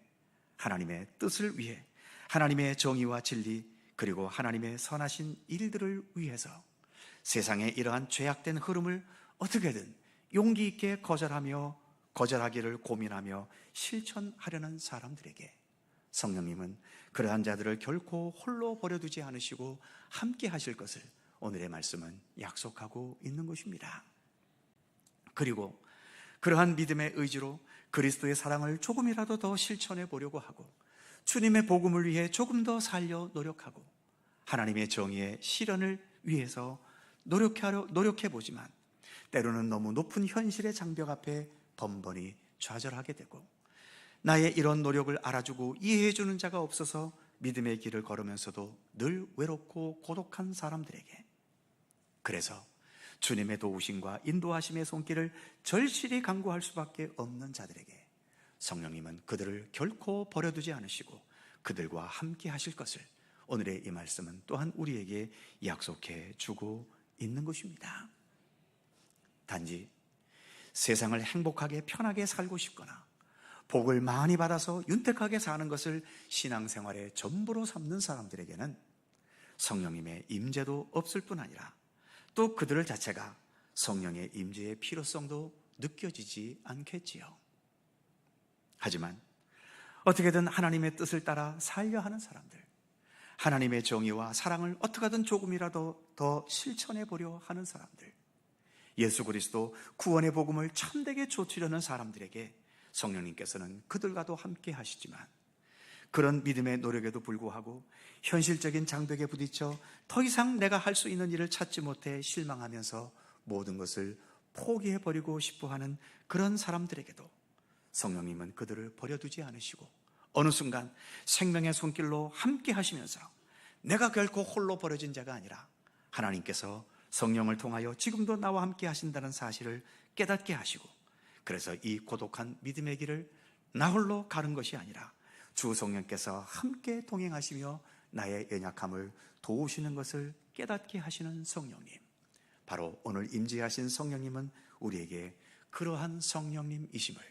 하나님의 뜻을 위해, 하나님의 정의와 진리, 그리고 하나님의 선하신 일들을 위해서 세상의 이러한 죄악된 흐름을 어떻게든 용기 있게 거절하기를 고민하며 실천하려는 사람들에게 성령님은 그러한 자들을 결코 홀로 버려두지 않으시고 함께 하실 것을 오늘의 말씀은 약속하고 있는 것입니다. 그리고 그러한 믿음의 의지로 그리스도의 사랑을 조금이라도 더 실천해 보려고 하고, 주님의 복음을 위해 조금 더 살려 노력하고, 하나님의 정의의 실현을 위해서 노력해 보지만 때로는 너무 높은 현실의 장벽 앞에 번번이 좌절하게 되고, 나의 이런 노력을 알아주고 이해해 주는 자가 없어서 믿음의 길을 걸으면서도 늘 외롭고 고독한 사람들에게, 그래서 주님의 도우심과 인도하심의 손길을 절실히 간구할 수밖에 없는 자들에게 성령님은 그들을 결코 버려두지 않으시고 그들과 함께 하실 것을 오늘의 이 말씀은 또한 우리에게 약속해 주고 있는 것입니다. 단지 세상을 행복하게 편하게 살고 싶거나 복을 많이 받아서 윤택하게 사는 것을 신앙생활의 전부로 삼는 사람들에게는 성령님의 임재도 없을 뿐 아니라 또 그들 자체가 성령의 임재의 필요성도 느껴지지 않겠지요. 하지만 어떻게든 하나님의 뜻을 따라 살려 하는 사람들, 하나님의 정의와 사랑을 어떻게든 조금이라도 더 실천해 보려 하는 사람들, 예수 그리스도 구원의 복음을 참되게 좇으려는 사람들에게 성령님께서는 그들과도 함께 하시지만, 그런 믿음의 노력에도 불구하고 현실적인 장벽에 부딪혀 더 이상 내가 할 수 있는 일을 찾지 못해 실망하면서 모든 것을 포기해버리고 싶어하는 그런 사람들에게도 성령님은 그들을 버려두지 않으시고 어느 순간 생명의 손길로 함께 하시면서 내가 결코 홀로 버려진 자가 아니라 하나님께서 성령을 통하여 지금도 나와 함께 하신다는 사실을 깨닫게 하시고, 그래서 이 고독한 믿음의 길을 나 홀로 가는 것이 아니라 주 성령께서 함께 동행하시며 나의 연약함을 도우시는 것을 깨닫게 하시는 성령님, 바로 오늘 임재하신 성령님은 우리에게 그러한 성령님이심을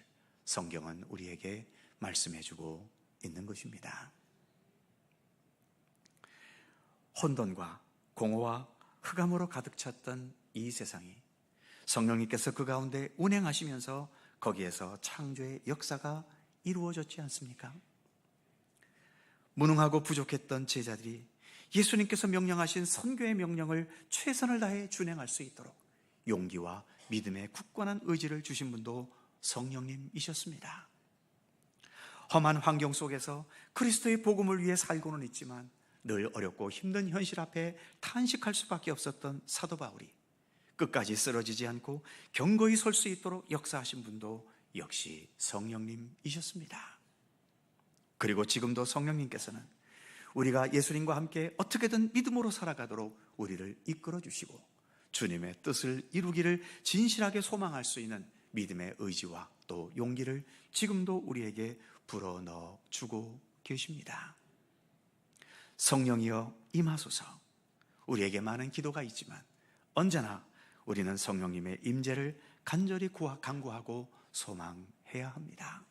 성경은 우리에게 말씀해주고 있는 것입니다. 혼돈과 공허와 흑암으로 가득 찼던 이 세상이 성령님께서 그 가운데 운행하시면서 거기에서 창조의 역사가 이루어졌지 않습니까? 무능하고 부족했던 제자들이 예수님께서 명령하신 선교의 명령을 최선을 다해 준행할 수 있도록 용기와 믿음의 굳건한 의지를 주신 분도 성령님이셨습니다. 험한 환경 속에서 그리스도의 복음을 위해 살고는 있지만 늘 어렵고 힘든 현실 앞에 탄식할 수밖에 없었던 사도 바울이 끝까지 쓰러지지 않고 견고히 설 수 있도록 역사하신 분도 역시 성령님이셨습니다. 그리고 지금도 성령님께서는 우리가 예수님과 함께 어떻게든 믿음으로 살아가도록 우리를 이끌어 주시고 주님의 뜻을 이루기를 진실하게 소망할 수 있는 믿음의 의지와 또 용기를 지금도 우리에게 불어넣어 주고 계십니다. 성령이여 임하소서. 우리에게 많은 기도가 있지만 언제나 우리는 성령님의 임재를 간절히 간구하고 소망해야 합니다.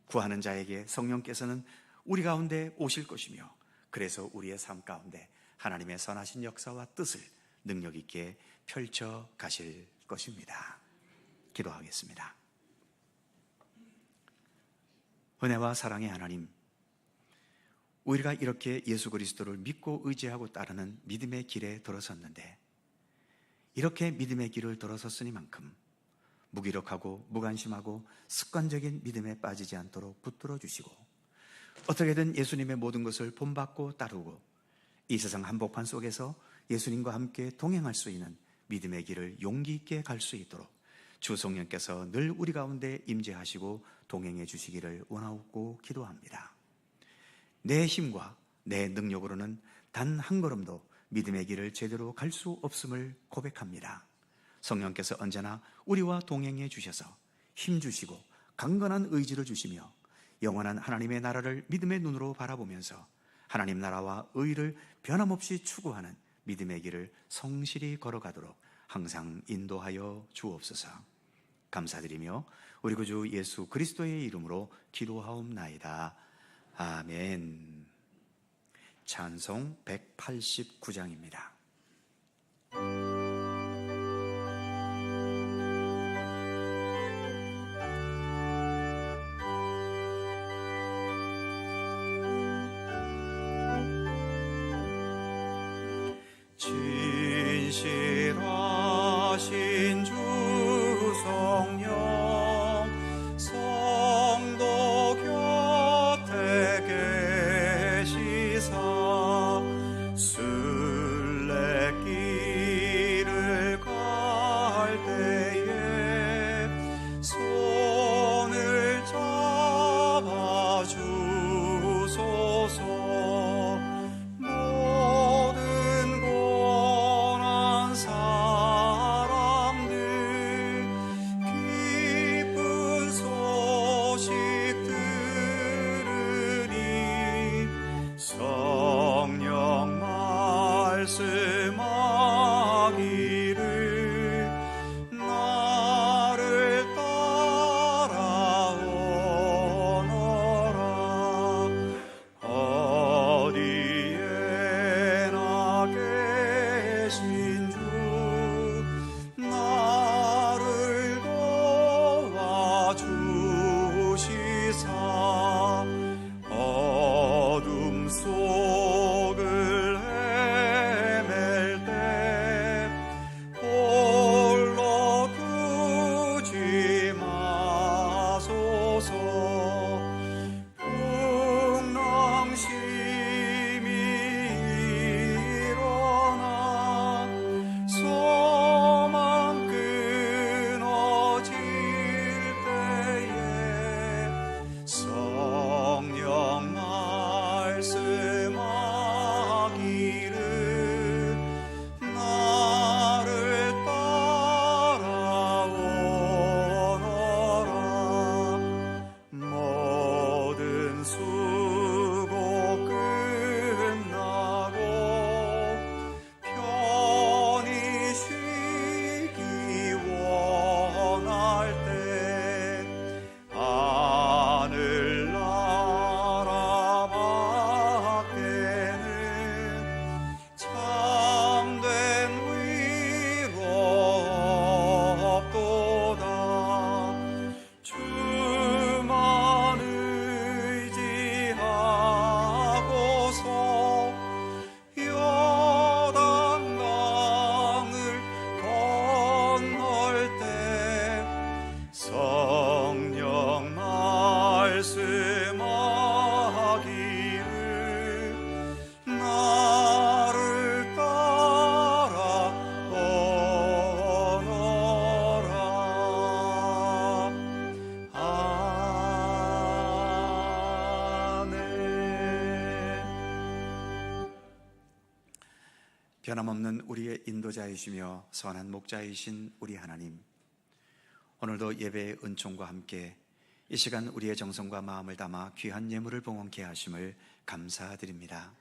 구하는 자에게 성령께서는 우리 가운데 오실 것이며, 그래서 우리의 삶 가운데 하나님의 선하신 역사와 뜻을 능력 있게 펼쳐 가실 것입니다. 기도하겠습니다. 은혜와 사랑의 하나님, 우리가 이렇게 예수 그리스도를 믿고 의지하고 따르는 믿음의 길에 들어섰는데, 이렇게 믿음의 길을 들어섰으니만큼 무기력하고 무관심하고 습관적인 믿음에 빠지지 않도록 붙들어 주시고, 어떻게든 예수님의 모든 것을 본받고 따르고 이 세상 한복판 속에서 예수님과 함께 동행할 수 있는 믿음의 길을 용기 있게 갈 수 있도록 주 성령께서 늘 우리 가운데 임재하시고 동행해 주시기를 원하고 기도합니다. 내 힘과 내 능력으로는 단 한 걸음도 믿음의 길을 제대로 갈 수 없음을 고백합니다. 성령께서 언제나 우리와 동행해 주셔서 힘 주시고 강건한 의지를 주시며 영원한 하나님의 나라를 믿음의 눈으로 바라보면서 하나님 나라와 의를 변함없이 추구하는 믿음의 길을 성실히 걸어가도록 항상 인도하여 주옵소서. 감사드리며 우리 구주 예수 그리스도의 이름으로 기도하옵나이다. 아멘. 찬송 189장입니다. 진실하신 주 성령 성도 곁에 계시사 순례길을 갈 때에 손을 잡아 주소서. 모든 고난 사람들 기쁜 소식 들으니 성령 말씀하기를 나를 따라오너라. 어디에나 계신 주 나를 도와주시사 어둠 속을 헤맬 때 홀로 두지 마소서. 풍랑심이 일어나 소망 끊어질 때에 성령 말씀하기를 나를 따라오너라. 모든 수고 끝나고 편히 쉬기 원할 때 하늘나라 밖에는 참된 위로 없도다. 주만 의지하고서 요단강을 건널 때 성령 말씀하기를 나를 따라오너라. 아멘. 변함없는 우리의 인도자이시며 선한 목자이신 우리 하나님, 오늘도 예배의 은총과 함께 이 시간 우리의 정성과 마음을 담아 귀한 예물을 봉헌케 하심을 감사드립니다.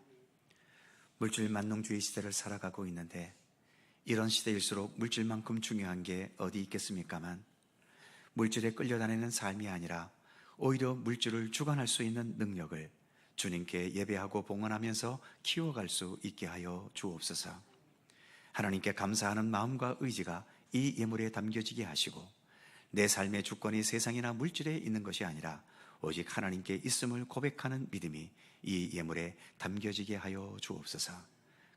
물질 만능주의 시대를 살아가고 있는데 이런 시대일수록 물질만큼 중요한 게 어디 있겠습니까만, 물질에 끌려다니는 삶이 아니라 오히려 물질을 주관할 수 있는 능력을 주님께 예배하고 봉헌하면서 키워갈 수 있게 하여 주옵소서. 하나님께 감사하는 마음과 의지가 이 예물에 담겨지게 하시고, 내 삶의 주권이 세상이나 물질에 있는 것이 아니라 오직 하나님께 있음을 고백하는 믿음이 이 예물에 담겨지게 하여 주옵소서.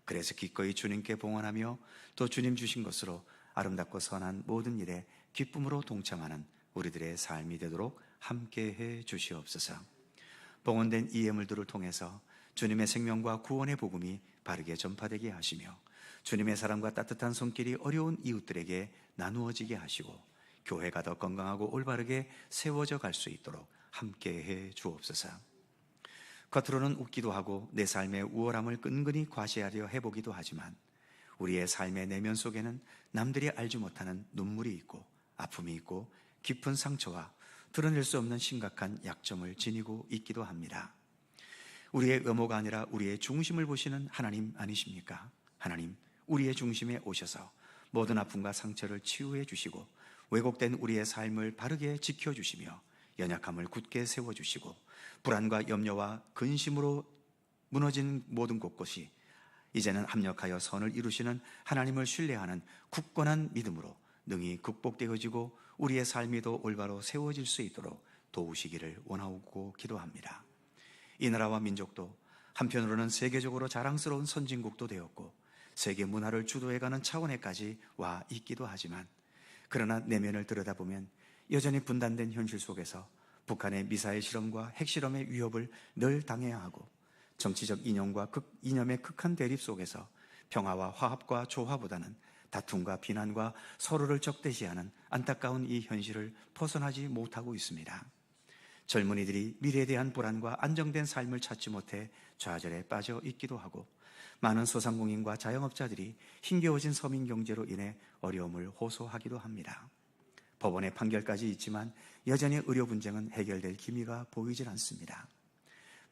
그래서 기꺼이 주님께 봉헌하며 또 주님 주신 것으로 아름답고 선한 모든 일에 기쁨으로 동참하는 우리들의 삶이 되도록 함께해 주시옵소서. 봉헌된 이 예물들을 통해서 주님의 생명과 구원의 복음이 바르게 전파되게 하시며, 주님의 사랑과 따뜻한 손길이 어려운 이웃들에게 나누어지게 하시고, 교회가 더 건강하고 올바르게 세워져 갈 수 있도록 함께해 주옵소서. 겉으로는 웃기도 하고 내 삶의 우월함을 끈끈이 과시하려 해보기도 하지만 우리의 삶의 내면 속에는 남들이 알지 못하는 눈물이 있고 아픔이 있고 깊은 상처와 드러낼 수 없는 심각한 약점을 지니고 있기도 합니다. 우리의 의모가 아니라 우리의 중심을 보시는 하나님 아니십니까? 하나님, 우리의 중심에 오셔서 모든 아픔과 상처를 치유해 주시고 왜곡된 우리의 삶을 바르게 지켜주시며 연약함을 굳게 세워주시고 불안과 염려와 근심으로 무너진 모든 곳곳이 이제는 합력하여 선을 이루시는 하나님을 신뢰하는 굳건한 믿음으로 능히 극복되어지고 우리의 삶이도 올바로 세워질 수 있도록 도우시기를 원하고 기도합니다. 이 나라와 민족도 한편으로는 세계적으로 자랑스러운 선진국도 되었고 세계 문화를 주도해가는 차원에까지 와 있기도 하지만 그러나 내면을 들여다보면 여전히 분단된 현실 속에서 북한의 미사일 실험과 핵실험의 위협을 늘 당해야 하고 정치적 이념과 이념의 극한 대립 속에서 평화와 화합과 조화보다는 다툼과 비난과 서로를 적대시하는 안타까운 이 현실을 벗어나지 못하고 있습니다. 젊은이들이 미래에 대한 불안과 안정된 삶을 찾지 못해 좌절에 빠져 있기도 하고 많은 소상공인과 자영업자들이 힘겨워진 서민 경제로 인해 어려움을 호소하기도 합니다. 법원의 판결까지 있지만 여전히 의료 분쟁은 해결될 기미가 보이질 않습니다.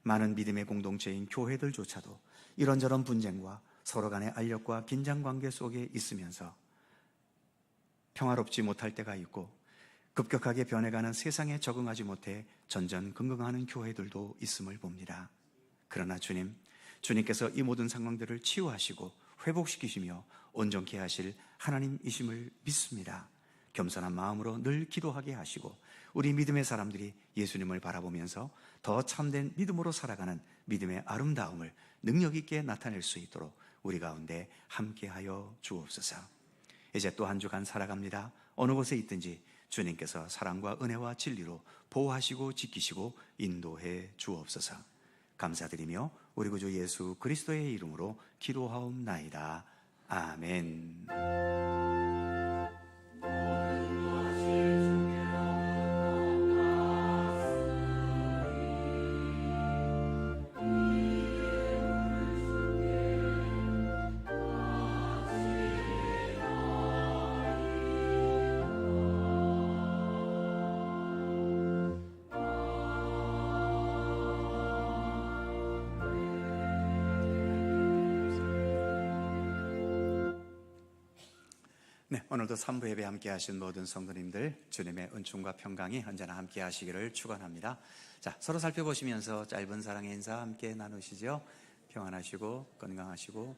많은 믿음의 공동체인 교회들조차도 이런저런 분쟁과 서로 간의 알력과 긴장 관계 속에 있으면서 평화롭지 못할 때가 있고 급격하게 변해가는 세상에 적응하지 못해 전전긍긍하는 교회들도 있음을 봅니다. 그러나 주님께서 이 모든 상황들을 치유하시고 회복시키시며 온전케 하실 하나님이심을 믿습니다. 겸손한 마음으로 늘 기도하게 하시고 우리 믿음의 사람들이 예수님을 바라보면서 더 참된 믿음으로 살아가는 믿음의 아름다움을 능력 있게 나타낼 수 있도록 우리 가운데 함께하여 주옵소서. 이제 또 한 주간 살아갑니다. 어느 곳에 있든지 주님께서 사랑과 은혜와 진리로 보호하시고 지키시고 인도해 주옵소서. 감사드리며 우리 구주 예수 그리스도의 이름으로 기도하옵나이다. 아멘. 네, 오늘도 3부 예배 함께 하신 모든 성도님들 주님의 은총과 평강이 언제나 함께 하시기를 축원합니다. 자, 서로 살펴보시면서 짧은 사랑의 인사 함께 나누시죠. 평안하시고 건강하시고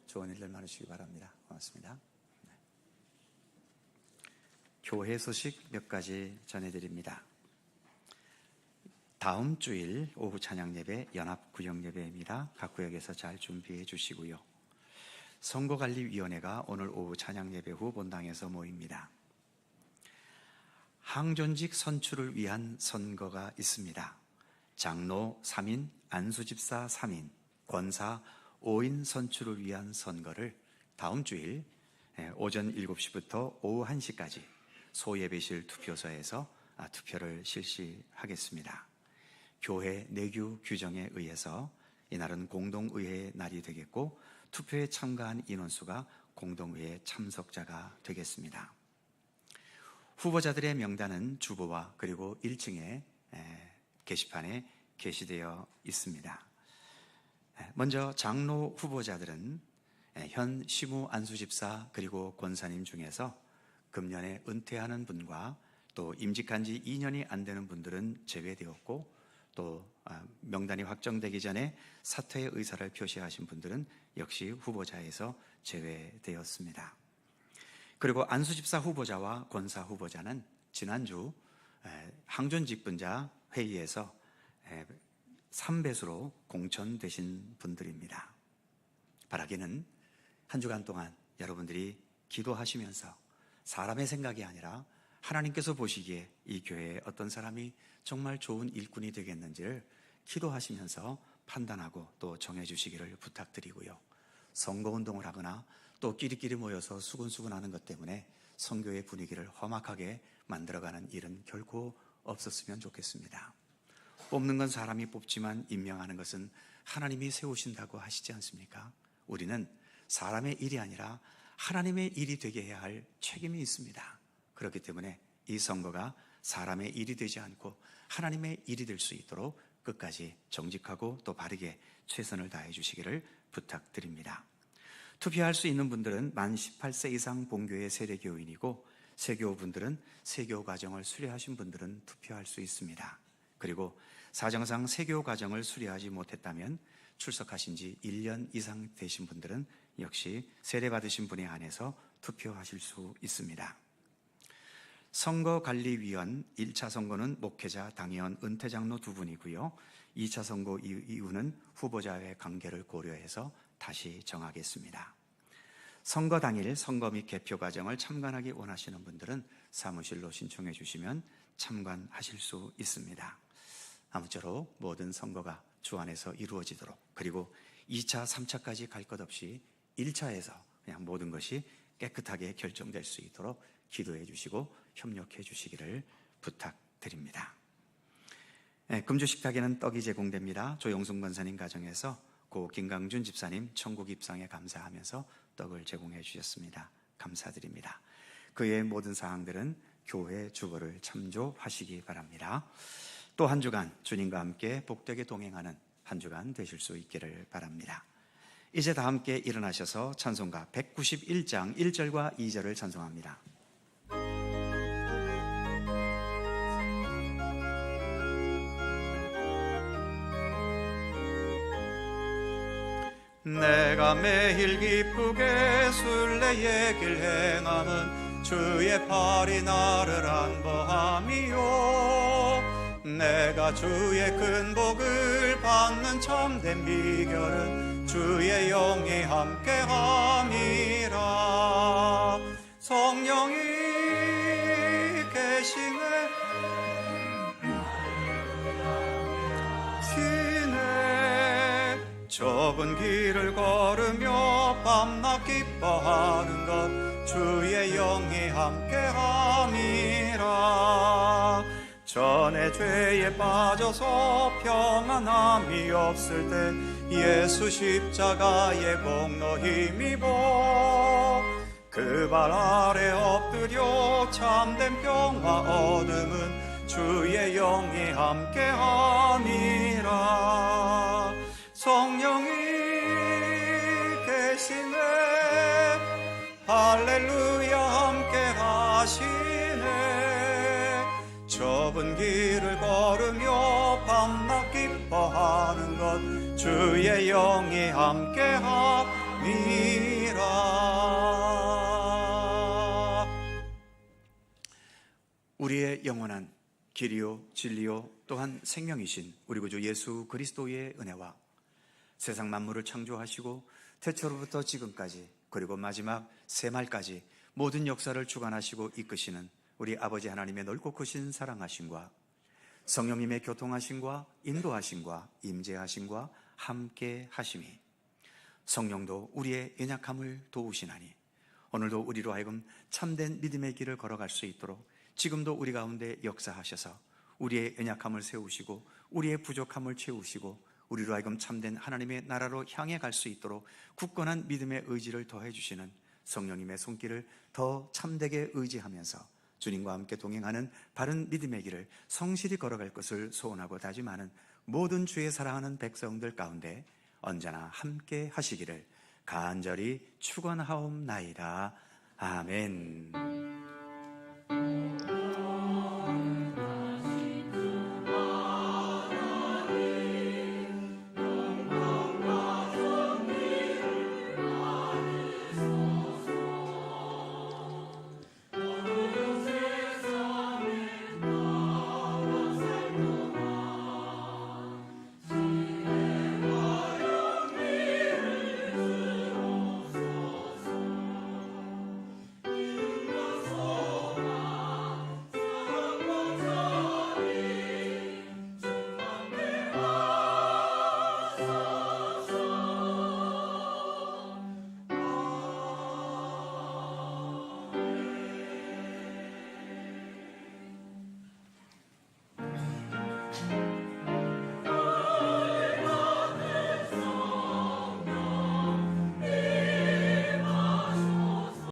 좋은 일들 많으시기 바랍니다. 고맙습니다. 네. 교회 소식 몇 가지 전해드립니다. 다음 주일 오후 찬양 예배 연합 구역 예배입니다. 각 구역에서 잘 준비해 주시고요. 선거관리위원회가 오늘 오후 찬양 예배 후 본당에서 모입니다. 항존직 선출을 위한 선거가 있습니다. 장로 3인, 안수집사 3인, 권사 5인 선출을 위한 선거를 다음 주일 오전 7시부터 오후 1시까지 소예배실 투표소에서 투표를 실시하겠습니다. 교회 내규 규정에 의해서 이날은 공동의회의 날이 되겠고 투표에 참가한 인원수가 공동의회 참석자가 되겠습니다. 후보자들의 명단은 주보와 그리고 1층에 게시판에 게시되어 있습니다. 먼저 장로 후보자들은 현 시무 안수집사 그리고 권사님 중에서 금년에 은퇴하는 분과 또 임직한 지 2년이 안 되는 분들은 제외되었고 또 명단이 확정되기 전에 사퇴의 의사를 표시하신 분들은 역시 후보자에서 제외되었습니다. 그리고 안수집사 후보자와 권사 후보자는 지난주 항존직분자 회의에서 3배수로 공천되신 분들입니다. 바라기는 한 주간 동안 여러분들이 기도하시면서 사람의 생각이 아니라 하나님께서 보시기에 이 교회에 어떤 사람이 정말 좋은 일꾼이 되겠는지를 기도하시면서 판단하고 또 정해주시기를 부탁드리고요. 선거운동을 하거나 또 끼리끼리 모여서 수군수군하는 것 때문에 선교의 분위기를 험악하게 만들어가는 일은 결코 없었으면 좋겠습니다. 뽑는 건 사람이 뽑지만 임명하는 것은 하나님이 세우신다고 하시지 않습니까? 우리는 사람의 일이 아니라 하나님의 일이 되게 해야 할 책임이 있습니다. 그렇기 때문에 이 선거가 사람의 일이 되지 않고 하나님의 일이 될 수 있도록 끝까지 정직하고 또 바르게 최선을 다해 주시기를 부탁드립니다. 투표할 수 있는 분들은 만 18세 이상 본교의 세례교인이고 세교분들은 세교 과정을 수료하신 분들은 투표할 수 있습니다. 그리고 사정상 세교 과정을 수료하지 못했다면 출석하신 지 1년 이상 되신 분들은 역시 세례받으신 분에 한해서 투표하실 수 있습니다. 선거관리위원 1차 선거는 목회자, 당의원, 은퇴장로 두 분이고요. 2차 선거 이후는 후보자의 관계를 고려해서 다시 정하겠습니다. 선거 당일 선거 및 개표 과정을 참관하기 원하시는 분들은 사무실로 신청해 주시면 참관하실 수 있습니다. 아무쪼록 모든 선거가 주 안에서 이루어지도록, 그리고 2차, 3차까지 갈 것 없이 1차에서 그냥 모든 것이 깨끗하게 결정될 수 있도록 기도해 주시고 협력해 주시기를 부탁드립니다. 금주 식탁에는 떡이 제공됩니다. 조영숙 권사님 가정에서 고 김강준 집사님 천국 입상에 감사하면서 떡을 제공해 주셨습니다. 감사드립니다. 그 외의 모든 사항들은 교회 주보를 참조하시기 바랍니다. 또 한 주간 주님과 함께 복되게 동행하는 한 주간 되실 수 있기를 바랍니다. 이제 다 함께 일어나셔서 찬송가 191장 1절과 2절을 찬송합니다. 내가 매일 기쁘게 순례의 길 행하는 주의 팔이 나를 안보함이요 내가 주의 큰 복을 받는 참된 비결은 주의 영이 함께함이라 성령이 계시네 좁은 길을 걸으며 밤낮 기뻐하는 것 주의 영이 함께함이라 전에 죄에 빠져서 평안함이 없을 때 예수 십자가의 공로 힘입어 그 발 아래 엎드려 참된 평화 얻음은 주의 영이 함께함이라 성령이 계시네 할렐루야 함께 하시네 좁은 길을 걸으며 밤낮 기뻐하는 것 주의 영이 함께 함이라 우리의 영원한 길이요 진리요 또한 생명이신 우리 구주 예수 그리스도의 은혜와 세상 만물을 창조하시고 태초로부터 지금까지 그리고 마지막 세말까지 모든 역사를 주관하시고 이끄시는 우리 아버지 하나님의 넓고 크신 사랑하심과 성령님의 교통하심과 인도하심과 임재하심과 함께 하심이 성령도 우리의 연약함을 도우시나니 오늘도 우리로 하여금 참된 믿음의 길을 걸어갈 수 있도록 지금도 우리 가운데 역사하셔서 우리의 연약함을 세우시고 우리의 부족함을 채우시고 우리로 하여금 참된 하나님의 나라로 향해 갈 수 있도록 굳건한 믿음의 의지를 더해 주시는 성령님의 손길을 더 참되게 의지하면서 주님과 함께 동행하는 바른 믿음의 길을 성실히 걸어갈 것을 소원하고 다짐하는 모든 주의 사랑하는 백성들 가운데 언제나 함께 하시기를 간절히 축원하옵나이다. 아멘.